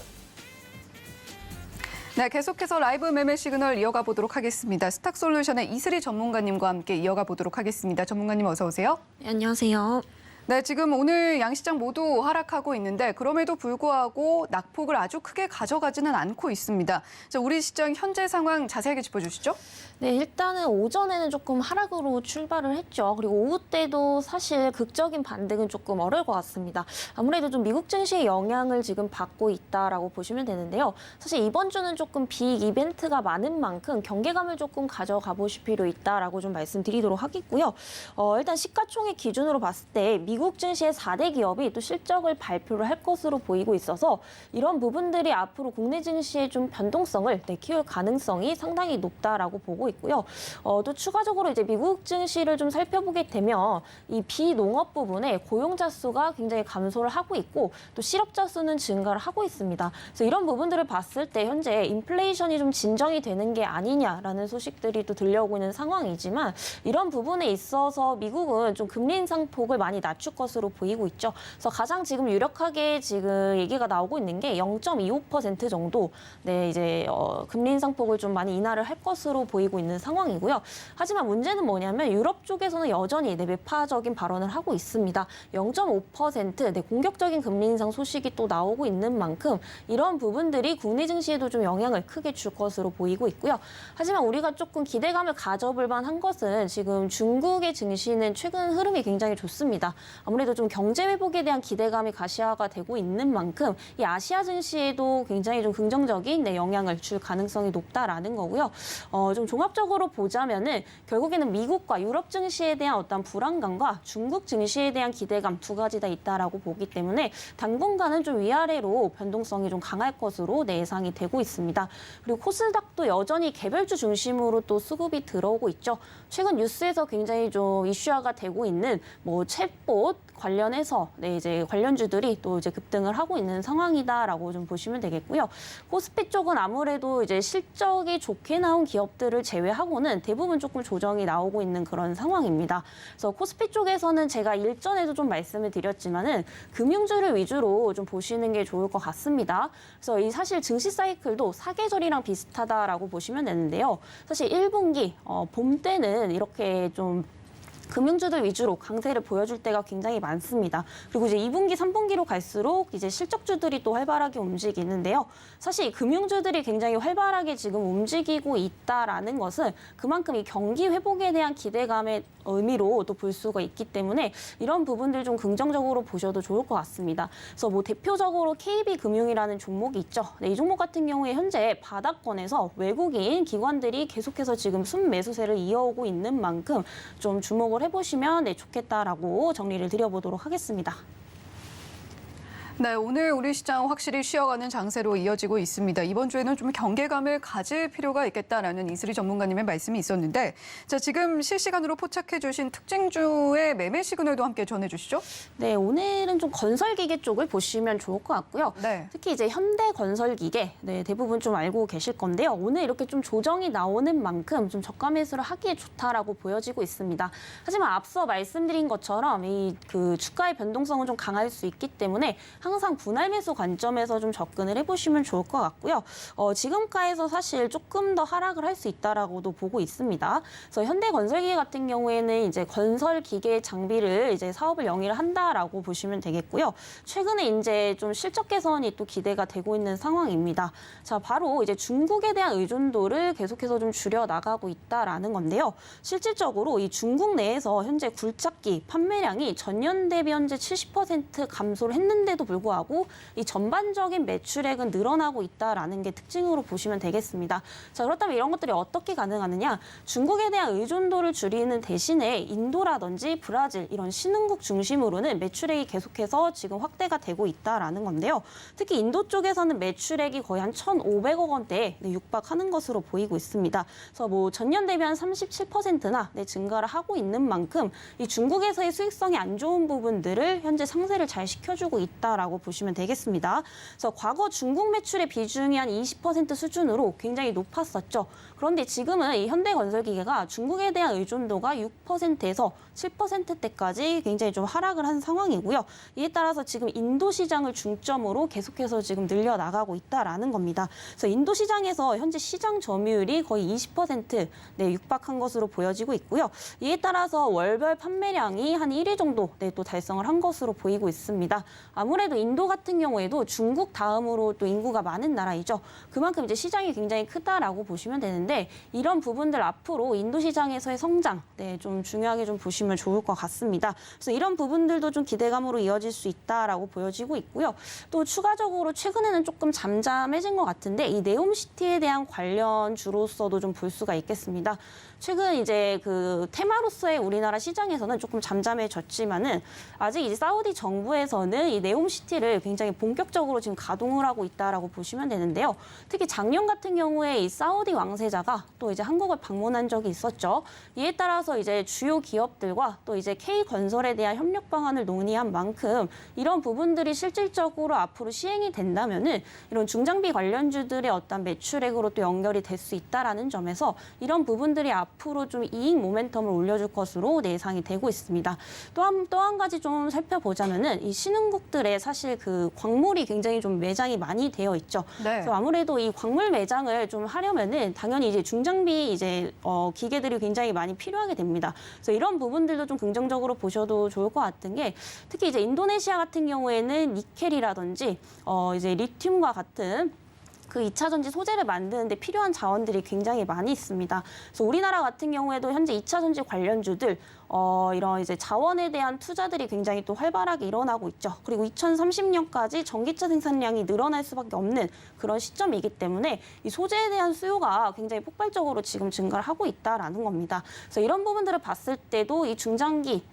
네, 계속해서 라이브 매매 시그널 이어가 보도록 하겠습니다. 스탁솔루션의 이슬이 전문가님과 함께 이어가 보도록 하겠습니다. 전문가님 어서 오세요. 네, 안녕하세요. 네, 지금 오늘 양시장 모두 하락하고 있는데 그럼에도 불구하고 낙폭을 아주 크게 가져가지는 않고 있습니다. 자, 우리 시장 현재 상황 자세하게 짚어주시죠. 네, 일단은 오전에는 조금 하락으로 출발을 했죠. 그리고 오후 때도 사실 극적인 반등은 조금 어려울 것 같습니다. 아무래도 좀 미국 증시의 영향을 지금 받고 있다라고 보시면 되는데요. 사실 이번 주는 조금 빅 이벤트가 많은 만큼 경계감을 조금 가져가 보실 필요 있다라고 좀 말씀드리도록 하겠고요. 일단 시가총액 기준으로 봤을 때 미국 증시의 4대 기업이 또 실적을 발표를 할 것으로 보이고 있어서 이런 부분들이 앞으로 국내 증시의 좀 변동성을 키울 가능성이 상당히 높다라고 보고 있고요. 또 추가적으로 이제 미국 증시를 좀 살펴보게 되면 이 비농업 부분에 고용자 수가 굉장히 감소를 하고 있고 또 실업자 수는 증가를 하고 있습니다. 그래서 이런 부분들을 봤을 때 현재 인플레이션이 좀 진정이 되는 게 아니냐라는 소식들이 또 들려오고 있는 상황이지만 이런 부분에 있어서 미국은 좀 금리 인상 폭을 많이 낮출 것으로 보이고 있죠. 그래서 가장 지금 유력하게 지금 얘기가 나오고 있는 게 0.25% 정도 이제 금리 인상 폭을 좀 많이 인하를 할 것으로 보이고 있는 상황이고요. 하지만 문제는 뭐냐면 유럽 쪽에서는 여전히 매파적인 발언을 하고 있습니다. 0.5% 공격적인 금리 인상 소식이 또 나오고 있는 만큼 이런 부분들이 국내 증시에도 좀 영향을 크게 줄 것으로 보이고 있고요. 하지만 우리가 조금 기대감을 가져볼 만한 것은 지금 중국의 증시는 최근 흐름이 굉장히 좋습니다. 아무래도 좀 경제 회복에 대한 기대감이 가시화가 되고 있는 만큼 이 아시아 증시에도 굉장히 좀 긍정적인 영향을 줄 가능성이 높다라는 거고요. 좀 종합적으로 보자면은 결국에는 미국과 유럽 증시에 대한 어떤 불안감과 중국 증시에 대한 기대감 두 가지 다 있다라고 보기 때문에 당분간은 좀 위아래로 변동성이 좀 강할 것으로 예상이 되고 있습니다. 그리고 코스닥도 여전히 개별주 중심으로 또 수급이 들어오고 있죠. 최근 뉴스에서 굉장히 좀 이슈화가 되고 있는 챗봇 관련해서 이제 관련주들이 또 이제 급등을 하고 있는 상황이다라고 좀 보시면 되겠고요. 코스피 쪽은 아무래도 이제 실적이 좋게 나온 기업들을 제외하고는 대부분 조금 조정이 나오고 있는 그런 상황입니다. 그래서 코스피 쪽에서는 제가 일전에도 좀 말씀을 드렸지만은 금융주를 위주로 좀 보시는 게 좋을 것 같습니다. 그래서 이 사실 증시 사이클도 사계절이랑 비슷하다라고 보시면 되는데요. 사실 1분기 봄 때는 이렇게 좀 금융주들 위주로 강세를 보여줄 때가 굉장히 많습니다. 그리고 이제 2분기, 3분기로 갈수록 이제 실적주들이 또 활발하게 움직이는데요. 사실 이 금융주들이 굉장히 활발하게 지금 움직이고 있다라는 것은 그만큼 이 경기 회복에 대한 기대감의 의미로 또 볼 수가 있기 때문에 이런 부분들 좀 긍정적으로 보셔도 좋을 것 같습니다. 그래서 대표적으로 KB금융이라는 종목이 있죠. 이 종목 같은 경우에 현재 바닥권에서 외국인 기관들이 계속해서 지금 순매수세를 이어오고 있는 만큼 좀 주목을 해보시면 좋겠다라고 정리를 드려보도록 하겠습니다. 네, 오늘 우리 시장 확실히 쉬어가는 장세로 이어지고 있습니다. 이번 주에는 좀 경계감을 가질 필요가 있겠다라는 이슬이 전문가님의 말씀이 있었는데, 자, 지금 실시간으로 포착해 주신 특징주의 매매 시그널도 함께 전해주시죠. 네, 오늘은 좀 건설기계 쪽을 보시면 좋을 것 같고요. 네. 특히 이제 현대건설기계, 대부분 좀 알고 계실 건데요. 오늘 이렇게 좀 조정이 나오는 만큼 좀 저가 매수를 하기에 좋다라고 보여지고 있습니다. 하지만 앞서 말씀드린 것처럼 이 주가의 변동성은 좀 강할 수 있기 때문에 항상 분할 매수 관점에서 좀 접근을 해보시면 좋을 것 같고요. 지금가에서 사실 조금 더 하락을 할 수 있다라고도 보고 있습니다. 그래서 현대건설기계 같은 경우에는 이제 건설기계 장비를 이제 사업을 영위를 한다라고 보시면 되겠고요. 최근에 이제 좀 실적 개선이 또 기대가 되고 있는 상황입니다. 자, 바로 이제 중국에 대한 의존도를 계속해서 좀 줄여 나가고 있다라는 건데요. 실질적으로 이 중국 내에서 현재 굴착기 판매량이 전년 대비 현재 70% 감소를 했는데도 불구하고 이 전반적인 매출액은 늘어나고 있다라는 게 특징으로 보시면 되겠습니다. 자, 그렇다면 이런 것들이 어떻게 가능하느냐? 중국에 대한 의존도를 줄이는 대신에 인도라든지 브라질 이런 신흥국 중심으로는 매출액이 계속해서 지금 확대가 되고 있다라는 건데요. 특히 인도 쪽에서는 매출액이 거의 한 1,500억 원대에 육박하는 것으로 보이고 있습니다. 그래서 전년 대비 한 37%나 증가를 하고 있는 만큼 이 중국에서의 수익성이 안 좋은 부분들을 현재 상쇄를 잘 시켜주고 있다. 있다라고 보시면 되겠습니다. 그래서 과거 중국 매출의 비중이 한 20% 수준으로 굉장히 높았었죠. 그런데 지금은 이 현대건설기계가 중국에 대한 의존도가 6%에서 7%대까지 굉장히 좀 하락을 한 상황이고요. 이에 따라서 지금 인도 시장을 중점으로 계속해서 지금 늘려나가고 있다라는 겁니다. 그래서 인도 시장에서 현재 시장 점유율이 거의 20% 육박한 것으로 보여지고 있고요. 이에 따라서 월별 판매량이 한 1위 정도 또 달성을 한 것으로 보이고 있습니다. 아무래도 인도 같은 경우에도 중국 다음으로 또 인구가 많은 나라이죠. 그만큼 이제 시장이 굉장히 크다라고 보시면 되는데 이런 부분들 앞으로 인도 시장에서의 성장 좀 중요하게 좀 보시면 좋을 것 같습니다. 그래서 이런 부분들도 좀 기대감으로 이어질 수 있다라고 보여지고 있고요. 또 추가적으로 최근에는 조금 잠잠해진 것 같은데 이 네옴시티에 대한 관련주로서도 좀 볼 수가 있겠습니다. 최근 이제 그 테마로서의 우리나라 시장에서는 조금 잠잠해졌지만은 아직 이제 사우디 정부에서는 이 네옴시티를 굉장히 본격적으로 지금 가동을 하고 있다라고 보시면 되는데요. 특히 작년 같은 경우에 이 사우디 왕세자가 또 이제 한국을 방문한 적이 있었죠. 이에 따라서 이제 주요 기업들과 또 이제 K건설에 대한 협력 방안을 논의한 만큼 이런 부분들이 실질적으로 앞으로 시행이 된다면은 이런 중장비 관련주들의 어떤 매출액으로 또 연결이 될 수 있다라는 점에서 이런 부분들이 앞으로 좀 이익 모멘텀을 올려줄 것으로 예상이 되고 있습니다. 또 한 가지 좀 살펴보자면은 이 신흥국들의 사실 그 광물이 굉장히 좀 매장이 많이 되어 있죠. 네. 그래서 아무래도 이 광물 매장을 좀 하려면은 당연히 이제 중장비 기계들이 굉장히 많이 필요하게 됩니다. 그래서 이런 부분들도 좀 긍정적으로 보셔도 좋을 것 같은 게 특히 이제 인도네시아 같은 경우에는 니켈이라든지 이제 리튬과 같은 그 2차 전지 소재를 만드는데 필요한 자원들이 굉장히 많이 있습니다. 그래서 우리나라 같은 경우에도 현재 2차 전지 관련주들 이런 이제 자원에 대한 투자들이 굉장히 또 활발하게 일어나고 있죠. 그리고 2030년까지 전기차 생산량이 늘어날 수밖에 없는 그런 시점이기 때문에 이 소재에 대한 수요가 굉장히 폭발적으로 지금 증가를 하고 있다라는 겁니다. 그래서 이런 부분들을 봤을 때도 이 중장비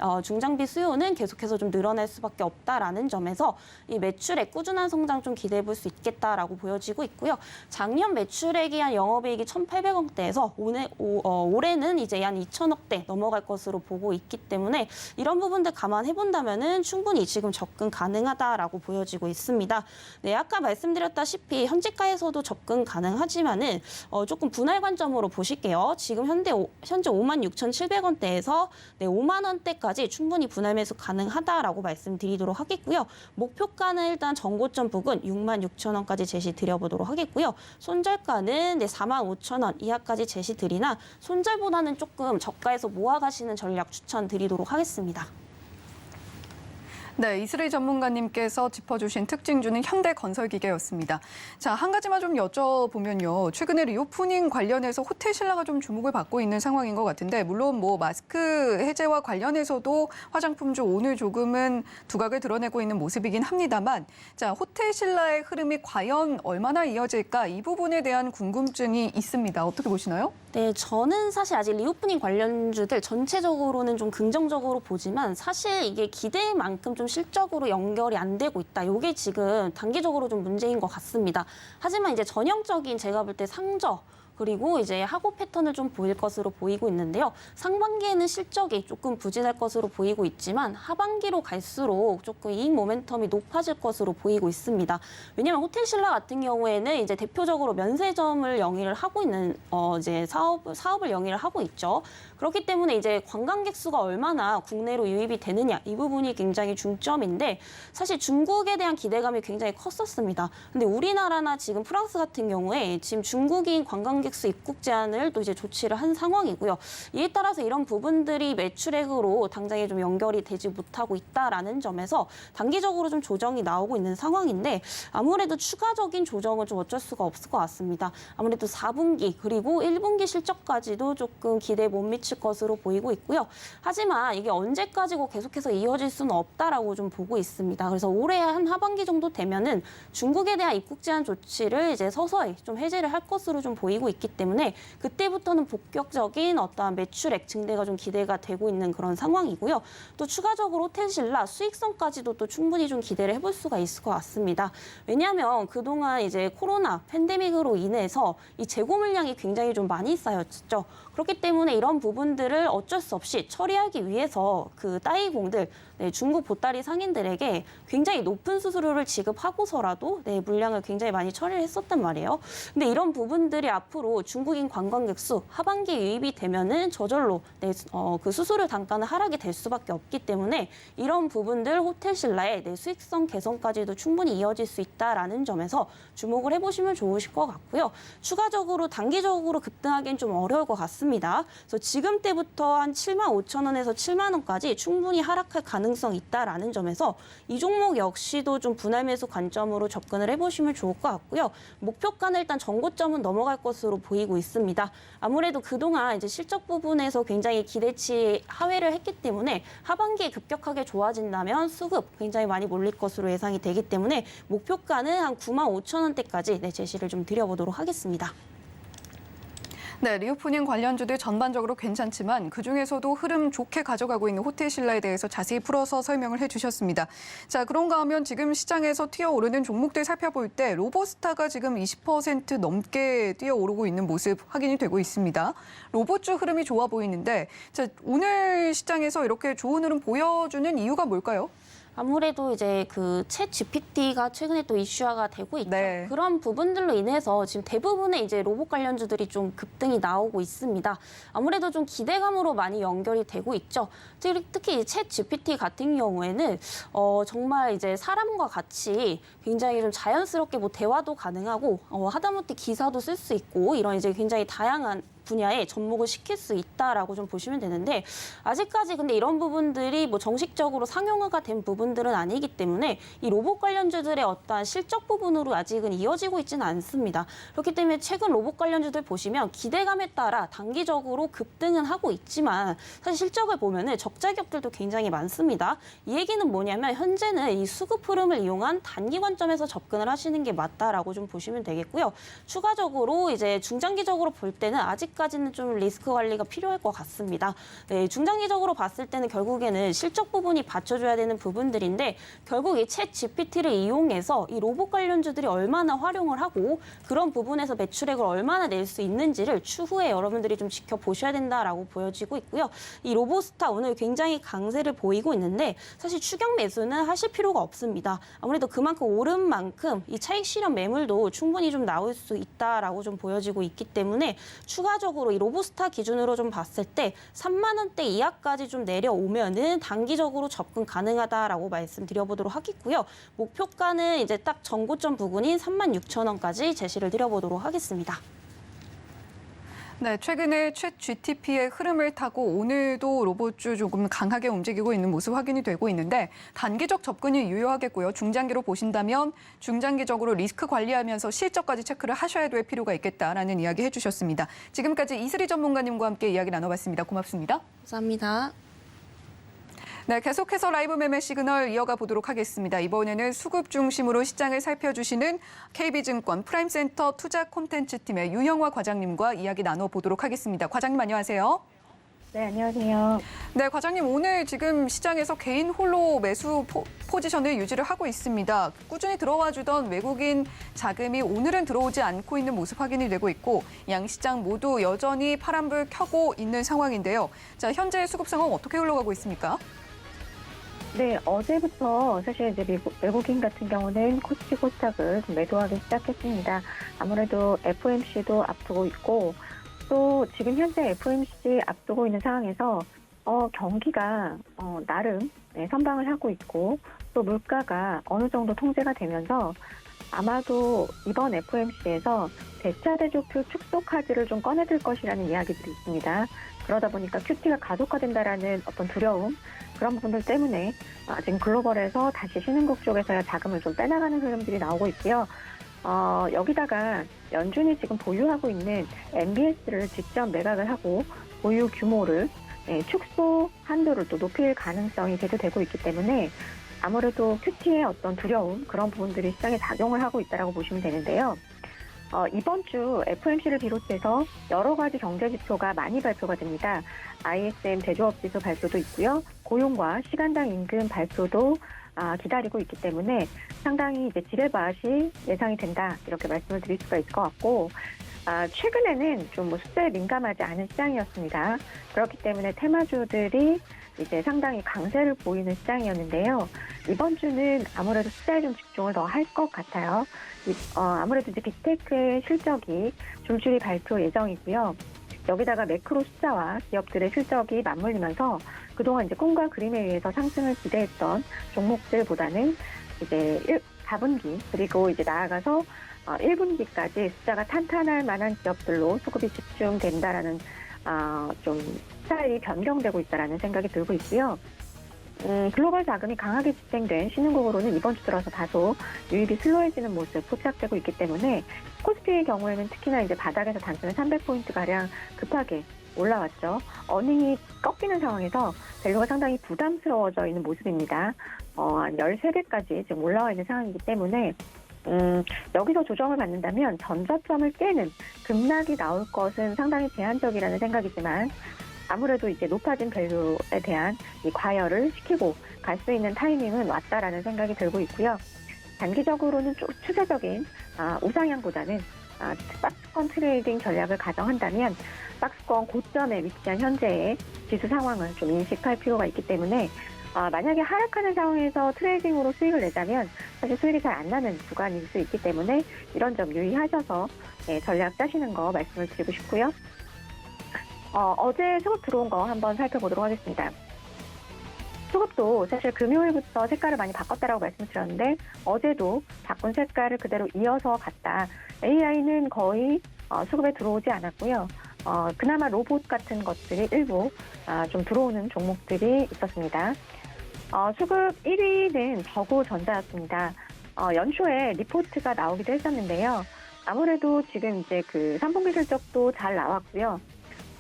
수요는 계속해서 좀 늘어날 수밖에 없다라는 점에서 이 매출액 꾸준한 성장 좀 기대해 볼 수 있겠다라고 보여지고 있고요. 작년 매출액이 한 영업이익이 1,800억대에서 올해는 이제 한 2,000억대 넘어갈 것으로 보고 있기 때문에 이런 부분들 감안해 본다면은 충분히 지금 접근 가능하다라고 보여지고 있습니다. 네, 아까 말씀드렸다시피 현재가에서도 접근 가능하지만은 조금 분할 관점으로 보실게요. 지금 현재 56,700원대에서 5만 원대까지 충분히 분할 매수 가능하다라고 말씀드리도록 하겠고요. 목표가는 일단 전고점 부근 66,000원까지 제시 드려보도록 하겠고요. 손절가는 45,000원 이하까지 제시 드리나 손절보다는 조금 저가에서 모아가시는 전략 추천드리도록 하겠습니다. 네, 이슬희 전문가님께서 짚어주신 특징주는 현대건설기계였습니다. 자, 한 가지만 좀 여쭤보면요. 최근에 리오프닝 관련해서 호텔 신라가 좀 주목을 받고 있는 상황인 것 같은데 물론 뭐 마스크 해제와 관련해서도 화장품주 오늘 조금은 두각을 드러내고 있는 모습이긴 합니다만 자, 호텔 신라의 흐름이 과연 얼마나 이어질까 이 부분에 대한 궁금증이 있습니다. 어떻게 보시나요? 네, 저는 사실 아직 리오프닝 관련주들 전체적으로는 좀 긍정적으로 보지만 사실 이게 기대만큼 좀 실적으로 연결이 안 되고 있다. 이게 지금 단기적으로 좀 문제인 것 같습니다. 하지만 이제 전형적인 제가 볼 때 상저 그리고 이제 하고 패턴을 좀 보일 것으로 보이고 있는데요. 상반기에는 실적이 조금 부진할 것으로 보이고 있지만 하반기로 갈수록 조금 이익 모멘텀이 높아질 것으로 보이고 있습니다. 왜냐하면 호텔 신라 같은 경우에는 이제 대표적으로 면세점을 영위를 하고 있는 이제 사업을 영위를 하고 있죠. 그렇기 때문에 이제 관광객 수가 얼마나 국내로 유입이 되느냐 이 부분이 굉장히 중점인데 사실 중국에 대한 기대감이 굉장히 컸었습니다. 근데 우리나라나 지금 프랑스 같은 경우에 지금 중국인 관광객 수 입국 제한을 또 이제 조치를 한 상황이고요. 이에 따라서 이런 부분들이 매출액으로 당장에 좀 연결이 되지 못하고 있다라는 점에서 단기적으로 좀 조정이 나오고 있는 상황인데 아무래도 추가적인 조정은 좀 어쩔 수가 없을 것 같습니다. 아무래도 4분기 그리고 1분기 실적까지도 조금 기대에 못 미칠 것으로 보이고 있고요. 하지만 이게 언제까지고 계속해서 이어질 수는 없다라고 좀 보고 있습니다. 그래서 올해 한 하반기 정도 되면은 중국에 대한 입국 제한 조치를 이제 서서히 좀 해제를 할 것으로 좀 보이고 있기 때문에 그때부터는 본격적인 어떠한 매출액 증대가 좀 기대가 되고 있는 그런 상황이고요. 또 추가적으로 호텔 신라 수익성까지도 또 충분히 좀 기대를 해볼 수가 있을 것 같습니다. 왜냐하면 그동안 이제 코로나 팬데믹으로 인해서 이 재고 물량이 굉장히 좀 많이 쌓였죠. 그렇기 때문에 이런 부분들을 어쩔 수 없이 처리하기 위해서 그 따이공들 네, 중국 보따리 상인들에게 굉장히 높은 수수료를 지급하고서라도 네, 물량을 굉장히 많이 처리를 했었단 말이에요. 근데 이런 부분들이 앞으로 중국인 관광객 수 하반기에 유입이 되면은 저절로 네, 그 수수료 단가는 하락이 될 수밖에 없기 때문에 이런 부분들 호텔 신라의 네, 수익성 개선까지도 충분히 이어질 수 있다라는 점에서 주목을 해보시면 좋으실 것 같고요. 추가적으로 단기적으로 급등하기는 좀 어려울 것 같습니다. 그래서 지금 때부터 한 75,000원에서 7만 원까지 충분히 하락할 가능성이 있다라는 점에서 이 종목 역시도 좀 분할 매수 관점으로 접근을 해보시면 좋을 것 같고요. 목표가는 일단 전고점은 넘어갈 것으로 보이고 있습니다. 아무래도 그동안 이제 실적 부분에서 굉장히 기대치 하회를 했기 때문에 하반기에 급격하게 좋아진다면 수급 굉장히 많이 몰릴 것으로 예상이 되기 때문에 목표가는 한 95,000원대까지 네, 제시를 좀 드려보도록 하겠습니다. 네, 리오프닝 관련주들 전반적으로 괜찮지만 그중에서도 흐름 좋게 가져가고 있는 호텔 신라에 대해서 자세히 풀어서 설명을 해주셨습니다. 자, 그런가 하면 지금 시장에서 뛰어오르는 종목들 살펴볼 때 로보스타가 지금 20% 넘게 뛰어오르고 있는 모습 확인이 되고 있습니다. 로봇주 흐름이 좋아 보이는데 자, 오늘 시장에서 이렇게 좋은 흐름 보여주는 이유가 뭘까요? 아무래도 이제 그 챗 GPT가 최근에 또 이슈화가 되고 있죠. 네. 그런 부분들로 인해서 지금 대부분의 이제 로봇 관련주들이 좀 급등이 나오고 있습니다. 아무래도 좀 기대감으로 많이 연결이 되고 있죠. 특히 챗 GPT 같은 경우에는 정말 이제 사람과 같이 굉장히 좀 자연스럽게 뭐 대화도 가능하고 하다못해 기사도 쓸 수 있고 이런 이제 굉장히 다양한 분야에 접목을 시킬 수 있다라고 좀 보시면 되는데 아직까지 근데 이런 부분들이 뭐 정식적으로 상용화가 된 부분들은 아니기 때문에 이 로봇 관련주들의 어떠한 실적 부분으로 아직은 이어지고 있지는 않습니다. 그렇기 때문에 최근 로봇 관련주들 보시면 기대감에 따라 단기적으로 급등은 하고 있지만 사실 실적을 보면은 적자격들도 굉장히 많습니다. 이 얘기는 뭐냐면 현재는 이 수급 흐름을 이용한 단기 관점에서 접근을 하시는 게 맞다라고 좀 보시면 되겠고요. 추가적으로 이제 중장기적으로 볼 때는 아직까지는 좀 리스크 관리가 필요할 것 같습니다. 네, 중장기적으로 봤을 때는 결국에는 실적 부분이 받쳐줘야 되는 부분들인데 결국 이 챗 GPT를 이용해서 이 로봇 관련주들이 얼마나 활용을 하고 그런 부분에서 매출액을 얼마나 낼 수 있는지를 추후에 여러분들이 좀 지켜보셔야 된다라고 보여지고 있고요. 이 로보스타 오늘 굉장히 강세를 보이고 있는데 사실 추격 매수는 하실 필요가 없습니다. 아무래도 그만큼 오른 만큼 이 차익 실현 매물도 충분히 좀 나올 수 있다라고 좀 보여지고 있기 때문에 추가적으로 이 로보스타 기준으로 좀 봤을 때 3만 원대 이하까지 좀 내려오면은 단기적으로 접근 가능하다라고 말씀드려보도록 하겠고요. 목표가는 이제 딱 전고점 부근인 36,000원까지 제시를 드려보도록 하겠습니다. 네, 최근에 챗 GTP의 흐름을 타고 오늘도 로봇주 조금 강하게 움직이고 있는 모습 확인이 되고 있는데 단기적 접근이 유효하겠고요. 중장기로 보신다면 중장기적으로 리스크 관리하면서 실적까지 체크를 하셔야 될 필요가 있겠다라는 이야기 해주셨습니다. 지금까지 이슬희 전문가님과 함께 이야기 나눠봤습니다. 고맙습니다. 감사합니다. 네, 계속해서 라이브 매매 시그널 이어가 보도록 하겠습니다. 이번에는 수급 중심으로 시장을 살펴주시는 KB증권 프라임센터 투자 콘텐츠 팀의 윤영화 과장님과 이야기 나눠보도록 하겠습니다. 과장님 안녕하세요. 네, 안녕하세요. 네, 과장님 오늘 지금 시장에서 개인 홀로 매수 포지션을 유지를 하고 있습니다. 꾸준히 들어와 주던 외국인 자금이 오늘은 들어오지 않고 있는 모습 확인이 되고 있고 양시장 모두 여전히 파란불 켜고 있는 상황인데요. 자, 현재 수급 상황 어떻게 흘러가고 있습니까? 네, 어제부터 사실 이제 외국인 같은 경우는 코스닥을 매도하기 시작했습니다. 아무래도 FOMC도 앞두고 있고 또 지금 현재 FOMC 앞두고 있는 상황에서 경기가 나름 선방을 하고 있고 또 물가가 어느 정도 통제가 되면서 아마도 이번 FOMC에서 대차대조표 축소 카드를 좀 꺼내들 것이라는 이야기들이 있습니다. 그러다 보니까 QT가 가속화된다라는 어떤 두려움 그런 부분들 때문에 지금 글로벌에서 다시 신흥국 쪽에서야 자금을 좀 빼나가는 흐름들이 나오고 있고요. 여기다가 연준이 지금 보유하고 있는 MBS를 직접 매각을 하고 보유 규모를 축소 한도를 또 높일 가능성이 제기되고 있기 때문에 아무래도 QT의 어떤 두려움 그런 부분들이 시장에 작용을 하고 있다고 보시면 되는데요. 이번 주 FOMC를 비롯해서 여러 가지 경제 지표가 많이 발표가 됩니다. ISM 제조업 지수 발표도 있고요. 고용과 시간당 임금 발표도 기다리고 있기 때문에 상당히 이제 지뢰밭이 예상이 된다 이렇게 말씀을 드릴 수가 있을 것 같고 최근에는 좀 숫자에 민감하지 않은 시장이었습니다. 그렇기 때문에 테마주들이 이제 상당히 강세를 보이는 시장이었는데요. 이번 주는 아무래도 숫자에 좀 집중을 더 할 것 같아요. 아무래도 이제 빅테크의 실적이 줄줄이 발표 예정이고요. 여기다가 매크로 숫자와 기업들의 실적이 맞물리면서 그동안 이제 꿈과 그림에 의해서 상승을 기대했던 종목들보다는 이제 4분기 그리고 이제 나아가서 1분기까지 숫자가 탄탄할 만한 기업들로 수급이 집중된다라는 좀 스타일이 변경되고 있다라는 생각이 들고 있고요. 글로벌 자금이 강하게 집행된 신흥국으로는 이번 주 들어서 다소 유입이 슬로해지는 모습 포착되고 있기 때문에 코스피의 경우에는 특히나 이제 바닥에서 단순히 300포인트 가량 급하게 올라왔죠. 어닝이 꺾이는 상황에서 밸류가 상당히 부담스러워져 있는 모습입니다. 한 13배까지 지금 올라와 있는 상황이기 때문에 여기서 조정을 받는다면 전저점을 깨는 급락이 나올 것은 상당히 제한적이라는 생각이지만 아무래도 이제 높아진 밸류에 대한 이 과열을 시키고 갈 수 있는 타이밍은 왔다라는 생각이 들고 있고요. 단기적으로는 좀 추세적인 우상향보다는 박스권 트레이딩 전략을 가정한다면 박스권 고점에 위치한 현재의 지수 상황을 좀 인식할 필요가 있기 때문에 만약에 하락하는 상황에서 트레이딩으로 수익을 내자면 사실 수익이 잘 안 나는 구간일 수 있기 때문에 이런 점 유의하셔서 전략 짜시는 거 말씀을 드리고 싶고요. 어제 수급 들어온 거 한번 살펴보도록 하겠습니다. 수급도 사실 금요일부터 색깔을 많이 바꿨다라고 말씀드렸는데 어제도 바꾼 색깔을 그대로 이어서 갔다. AI는 거의 수급에 들어오지 않았고요. 그나마 로봇 같은 것들이 일부 좀 들어오는 종목들이 있었습니다. 수급 1위는 저고전자였습니다. 연초에 리포트가 나오기도 했었는데요. 아무래도 지금 이제 그 3분기 실적도 잘 나왔고요.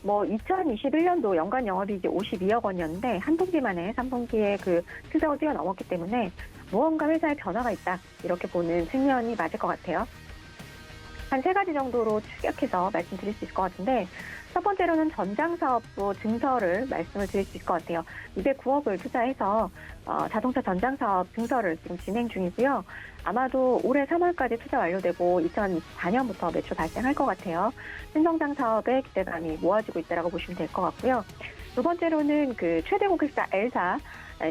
2021년도 연간 영업이익이 52억 원이었는데 한 분기 만에 3분기에 그 실적을 뛰어넘었기 때문에 무언가 회사에 변화가 있다 이렇게 보는 측면이 맞을 것 같아요. 한 3가지 정도로 축약해서 말씀드릴 수 있을 것 같은데 첫 번째로는 전장사업부 증설을 말씀을 드릴 수 있을 것 같아요. 209억을 투자해서 자동차 전장사업 증설을 지금 진행 중이고요. 아마도 올해 3월까지 투자 완료되고 2024년부터 매출 발생할 것 같아요. 신성장 사업에 기대감이 모아지고 있다고 보시면 될 것 같고요. 두 번째로는 그 최대 고객사 L사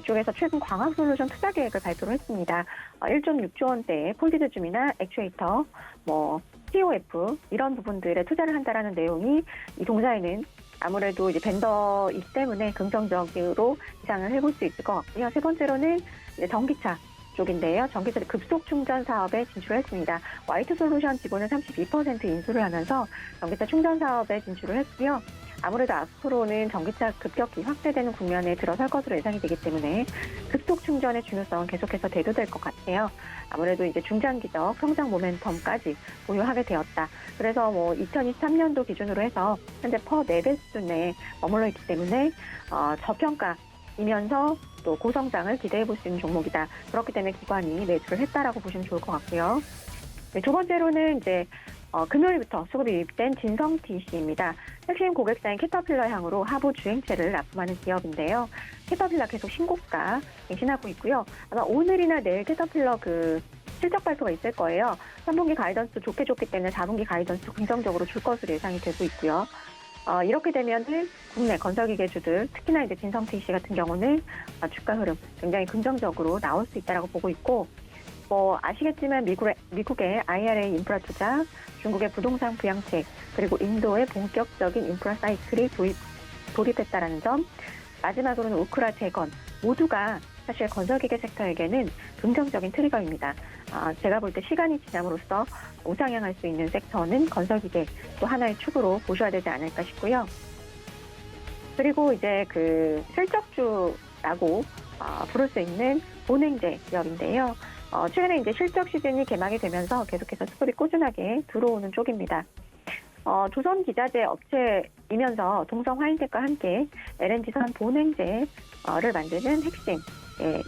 쪽에서 최근 광학솔루션 투자 계획을 발표를 했습니다. 1.6조 원대의 폴디드줌이나 액추에이터, TOF 이런 부분들에 투자를 한다라는 내용이 이 동사에는 아무래도 이제 벤더이기 때문에 긍정적으로 예상을 해볼 수 있을 것 같고요. 세 번째로는 이제 전기차 쪽인데요. 전기차 급속 충전 사업에 진출했습니다. 화이트솔루션 지분을 32% 인수를 하면서 전기차 충전 사업에 진출을 했고요. 아무래도 앞으로는 전기차 급격히 확대되는 국면에 들어설 것으로 예상이 되기 때문에 급속 충전의 중요성은 계속해서 대두될 것 같아요. 아무래도 이제 중장기적 성장 모멘텀까지 보유하게 되었다. 그래서 2023년도 기준으로 해서 현재 퍼 4배 수준에 머물러 있기 때문에 저평가이면서 또 고성장을 기대해 볼 수 있는 종목이다. 그렇기 때문에 기관이 매수를 했다라고 보시면 좋을 것 같고요. 네, 두 번째로는 이제 금요일부터 수급이 유입된 진성TC입니다. 핵심 고객사인 캐터필러 향으로 하부 주행체를 납품하는 기업인데요. 캐터필러 계속 신고가 갱신하고 있고요. 아마 오늘이나 내일 캐터필러 그 실적 발표가 있을 거예요. 3분기 가이던스 좋게 줬기 때문에 4분기 가이던스 긍정적으로 줄 것으로 예상이 되고 있고요. 이렇게 되면은 국내 건설기계주들, 특히나 이제 진성TC 같은 경우는 주가 흐름 굉장히 긍정적으로 나올 수 있다라고 보고 있고, 아시겠지만 미국의 IRA 인프라 투자, 중국의 부동산 부양책, 그리고 인도의 본격적인 인프라 사이클이 돌입했다라는 점, 마지막으로는 우크라 재건 모두가 사실 건설기계 섹터에게는 긍정적인 트리거입니다. 제가 볼 때 시간이 지남으로써 우상향할 수 있는 섹터는 건설기계 또 하나의 축으로 보셔야 되지 않을까 싶고요. 그리고 이제 그 실적주라고 부를 수 있는 본행제 기업인데요. 최근에 이제 실적 시즌이 개막이 되면서 계속해서 수급이 꾸준하게 들어오는 쪽입니다. 조선기자재 업체이면서 동성화인텍과 함께 LNG선 본행제를 만드는 핵심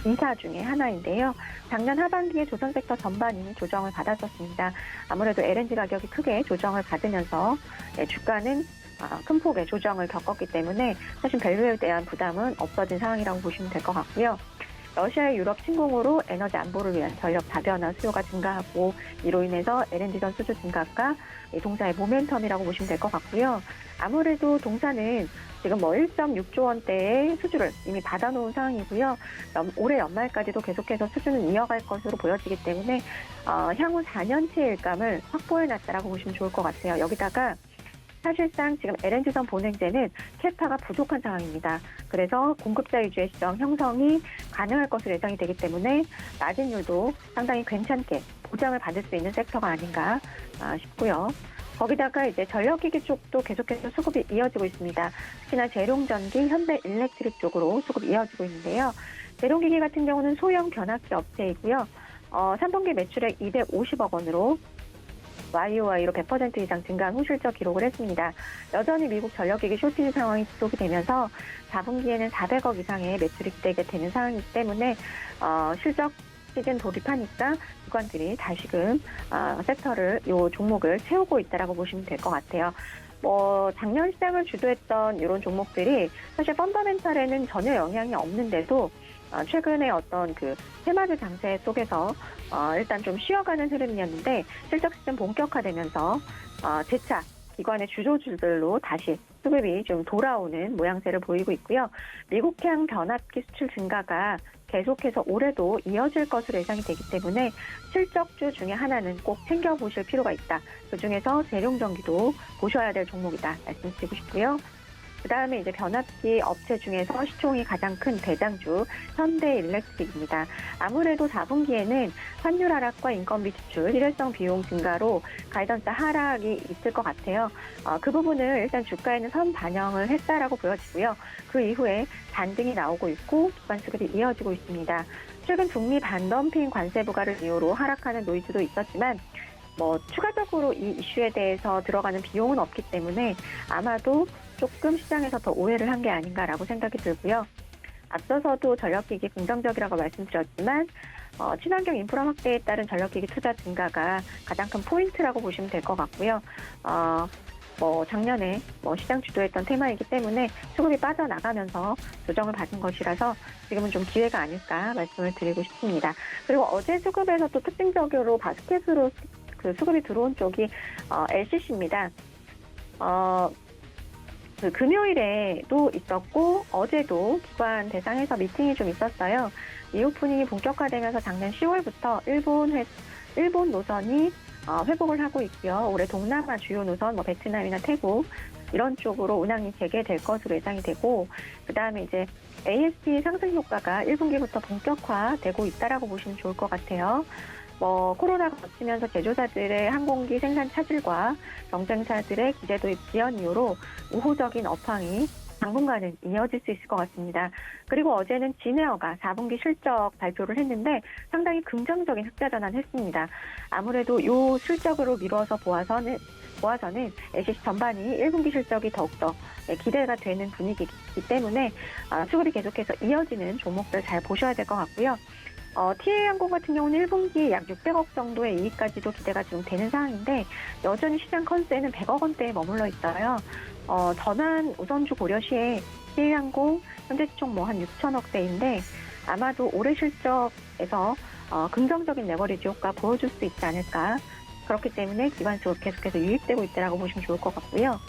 이사 중에 하나인데요. 작년 하반기에 조선 섹터 전반이 조정을 받았었습니다. 아무래도 LNG 가격이 크게 조정을 받으면서 주가는 큰 폭의 조정을 겪었기 때문에 사실 밸류에 대한 부담은 없어진 상황이라고 보시면 될 것 같고요. 러시아의 유럽 침공으로 에너지 안보를 위한 전력 다변화 수요가 증가하고 이로 인해서 LNG선 수주 증가가 이 동사의 모멘텀이라고 보시면 될 것 같고요. 아무래도 동사는 지금 뭐 1.6조 원대의 수주를 이미 받아놓은 상황이고요. 올해 연말까지도 계속해서 수주는 이어갈 것으로 보여지기 때문에 향후 4년치 일감을 확보해놨다라고 보시면 좋을 것 같아요. 여기다가 사실상 지금 LNG선 본행제는 캐파가 부족한 상황입니다. 그래서 공급자 위주의 시장 형성이 가능할 것으로 예상이 되기 때문에 마진율도 상당히 괜찮게 보장을 받을 수 있는 섹터가 아닌가 싶고요. 거기다가 이제 전력기기 쪽도 계속해서 수급이 이어지고 있습니다. 특히나 재룡전기, 현대일렉트릭 쪽으로 수급이 이어지고 있는데요. 재룡기기 같은 경우는 소형 변압기 업체이고요. 3분기 매출액 250억 원으로 YOY로 100% 이상 증가한 호실적 기록을 했습니다. 여전히 미국 전력기기 쇼티지 상황이 지속이 되면서 4분기에는 400억 이상의 매출이 기대가 되는 상황이기 때문에 실적 시즌 돌입하니까 기관들이 다시금 섹터를 이 종목을 채우고 있다라고 보시면 될 것 같아요. 뭐 작년 시장을 주도했던 이런 종목들이 사실 펀더멘탈에는 전혀 영향이 없는데도 최근에 어떤 그 테마주 장세 속에서 일단 좀 쉬어가는 흐름이었는데 실적 시즌 본격화되면서 재차 기관의 주조주들로 다시 수급이 좀 돌아오는 모양새를 보이고 있고요. 미국향 변압기 수출 증가가 계속해서 올해도 이어질 것으로 예상이 되기 때문에 실적주 중에 하나는 꼭 챙겨보실 필요가 있다. 그중에서 재룡전기도 보셔야 될 종목이다 말씀드리고 싶고요. 그다음에 이제 변압기 업체 중에서 시총이 가장 큰 대장주 현대일렉트릭입니다. 아무래도 4분기에는 환율 하락과 인건비 지출, 일회성 비용 증가로 가이던스 하락이 있을 것 같아요. 그 부분을 일단 주가에는 선 반영을 했다라고 보여지고요. 그 이후에 반등이 나오고 있고 기관 수급이 이어지고 있습니다. 최근 북미 반덤핑 관세 부과를 이유로 하락하는 노이즈도 있었지만 뭐 추가적으로 이 이슈에 대해서 들어가는 비용은 없기 때문에 아마도 조금 시장에서 더 오해를 한 게 아닌가라고 생각이 들고요. 앞서서도 전력기기 긍정적이라고 말씀드렸지만 친환경 인프라 확대에 따른 전력기기 투자 증가가 가장 큰 포인트라고 보시면 될 것 같고요. 뭐 작년에 시장 주도했던 테마이기 때문에 수급이 빠져나가면서 조정을 받은 것이라서 지금은 좀 기회가 아닐까 말씀을 드리고 싶습니다. 그리고 어제 수급에서 또 특징적으로 바스켓으로 그 수급이 들어온 쪽이 LCC입니다. 그 금요일에도 있었고 어제도 기관 대상에서 미팅이 좀 있었어요. 리오프닝이 본격화되면서 작년 10월부터 일본 노선이 회복을 하고 있고요. 올해 동남아 주요 노선, 베트남이나 태국 이런 쪽으로 운항이 재개될 것으로 예상이 되고 그다음에 이제 ASP 상승 효과가 1분기부터 본격화되고 있다라고 보시면 좋을 것 같아요. 코로나가 거치면서 제조사들의 항공기 생산 차질과 경쟁사들의 기재 도입 지연 이후로 우호적인 업황이 당분간은 이어질 수 있을 것 같습니다. 그리고 어제는 진에어가 4분기 실적 발표를 했는데 상당히 긍정적인 흑자 전환했습니다. 아무래도 이 실적으로 미뤄서 보아서는 LCC 전반이 1분기 실적이 더욱더 기대가 되는 분위기이기 때문에 수급이 계속해서 이어지는 종목들 잘 보셔야 될 것 같고요. TA항공 같은 경우는 1분기 약 600억 정도의 이익까지도 기대가 좀 되는 상황인데 여전히 시장 컨센은 100억 원대에 머물러 있어요. 전환 우선주 고려 시에 TA항공 현재 시총 한 6천억대인데 아마도 올해 실적에서 긍정적인 레버리지 효과 보여줄 수 있지 않을까. 그렇기 때문에 기관 수급 계속해서 유입되고 있다고 보시면 좋을 것 같고요.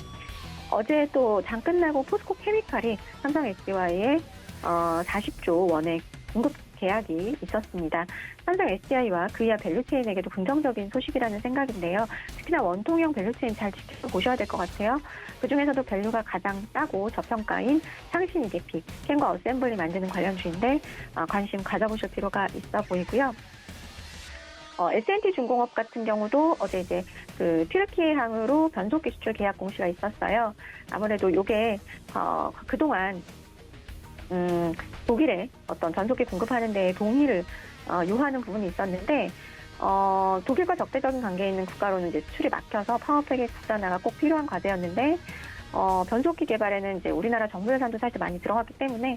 어제 또 장 끝나고 포스코 케미칼이 삼성 SDI에 40조 원의 공급 계약이 있었습니다. 삼성 SDI와 그 이하 밸류체인에게도 긍정적인 소식이라는 생각인데요. 특히나 원통형 밸류체인 잘 지켜보셔야 될 것 같아요. 그중에서도 밸류가 가장 싸고 저평가인 상신 EDP, 캔과 어셈블리 만드는 관련주인데 관심 가져보실 필요가 있어 보이고요. S&T 중공업 같은 경우도 어제 이제 그 튀르키예항으로 변속기 수출 계약 공시가 있었어요. 아무래도 이게 그동안 독일에 어떤 전속기 공급하는 데에 동의를 요하는 부분이 있었는데 독일과 적대적인 관계에 있는 국가로는 이제 수출이 막혀서 파워팩의 국산화가 꼭 필요한 과제였는데 변속기 개발에는 이제 우리나라 정부 예산도 사실 많이 들어갔기 때문에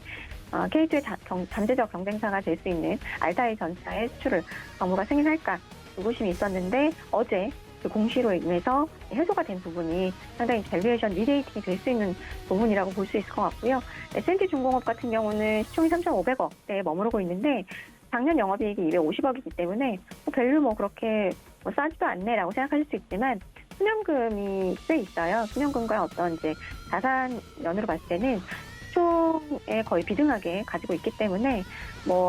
K2의 잠재적 경쟁사가 될 수 있는 알타이 전차의 수출을 정부가 승인할까 의구심이 있었는데 어제 그 공시로 인해서 해소가 된 부분이 상당히 밸류에이션 리레이팅이 될 수 있는 부분이라고 볼 수 있을 것 같고요. S&T중공업 같은 경우는 시총이 3,500억대에 머무르고 있는데 작년 영업이익이 250억이기 때문에 밸류 그렇게 싸지도 않네라고 생각하실 수 있지만 수명금이 꽤 있어요. 수명금과 어떤 이제 자산 면으로 봤을 때는 시총에 거의 비등하게 가지고 있기 때문에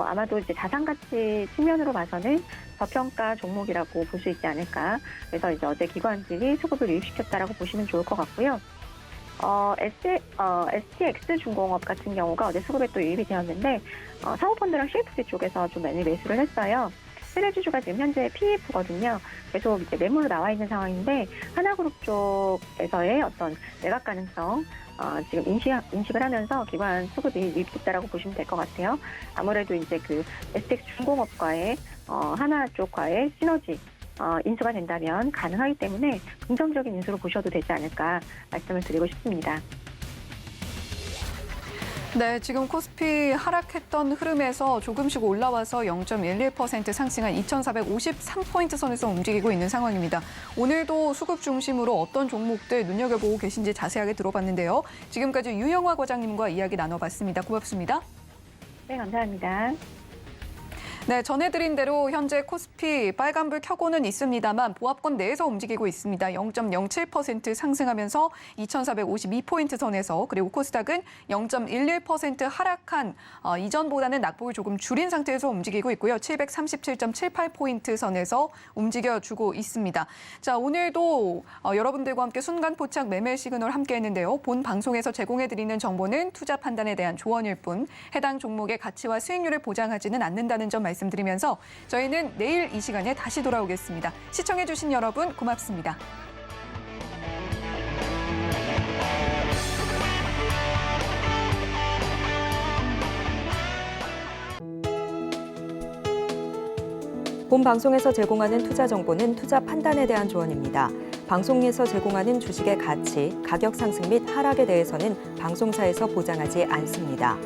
아마도 이제 자산 가치 측면으로 봐서는 저평가 종목이라고 볼 수 있지 않을까. 그래서 이제 어제 기관들이 수급을 유입시켰다라고 보시면 좋을 것 같고요. STX중공업 같은 경우가 어제 수급에 또 유입이 되었는데 사모펀드랑 CFD 쪽에서 좀 많이 매수를 했어요. 세례주주가 지금 현재 PEF거든요. 계속 이제 매물로 나와 있는 상황인데 하나그룹 쪽에서의 어떤 매각 가능성 지금 인식을 하면서 기관 수급이 유입됐다라고 보시면 될 것 같아요. 아무래도 이제 그 STX중공업과의 하나 쪽과의 시너지 인수가 된다면 가능하기 때문에 긍정적인 인수로 보셔도 되지 않을까 말씀을 드리고 싶습니다. 네, 지금 코스피 하락했던 흐름에서 조금씩 올라와서 0.11% 상승한 2,453포인트 선에서 움직이고 있는 상황입니다. 오늘도 수급 중심으로 어떤 종목들 눈여겨보고 계신지 자세하게 들어봤는데요. 지금까지 유영화 과장님과 이야기 나눠봤습니다. 고맙습니다. 네, 감사합니다. 네, 전해드린 대로 현재 코스피 빨간불 켜고는 있습니다만 보합권 내에서 움직이고 있습니다. 0.07% 상승하면서 2,452포인트 선에서 그리고 코스닥은 0.11% 하락한 이전보다는 낙폭을 조금 줄인 상태에서 움직이고 있고요. 737.78포인트 선에서 움직여주고 있습니다. 자, 오늘도 여러분들과 함께 순간 포착 매매 시그널 함께 했는데요. 본 방송에서 제공해드리는 정보는 투자 판단에 대한 조언일 뿐 해당 종목의 가치와 수익률을 보장하지는 않는다는 점 말씀드리면서 저희는 내일 이 시간에 다시 돌아오겠습니다. 시청해주신 여러분 고맙습니다. 본 방송에서 제공하는 투자 정보는 투자 판단에 대한 조언입니다. 방송에서 제공하는 주식의 가치, 가격 상승 및 하락에 대해서는 방송사에서 보장하지 않습니다.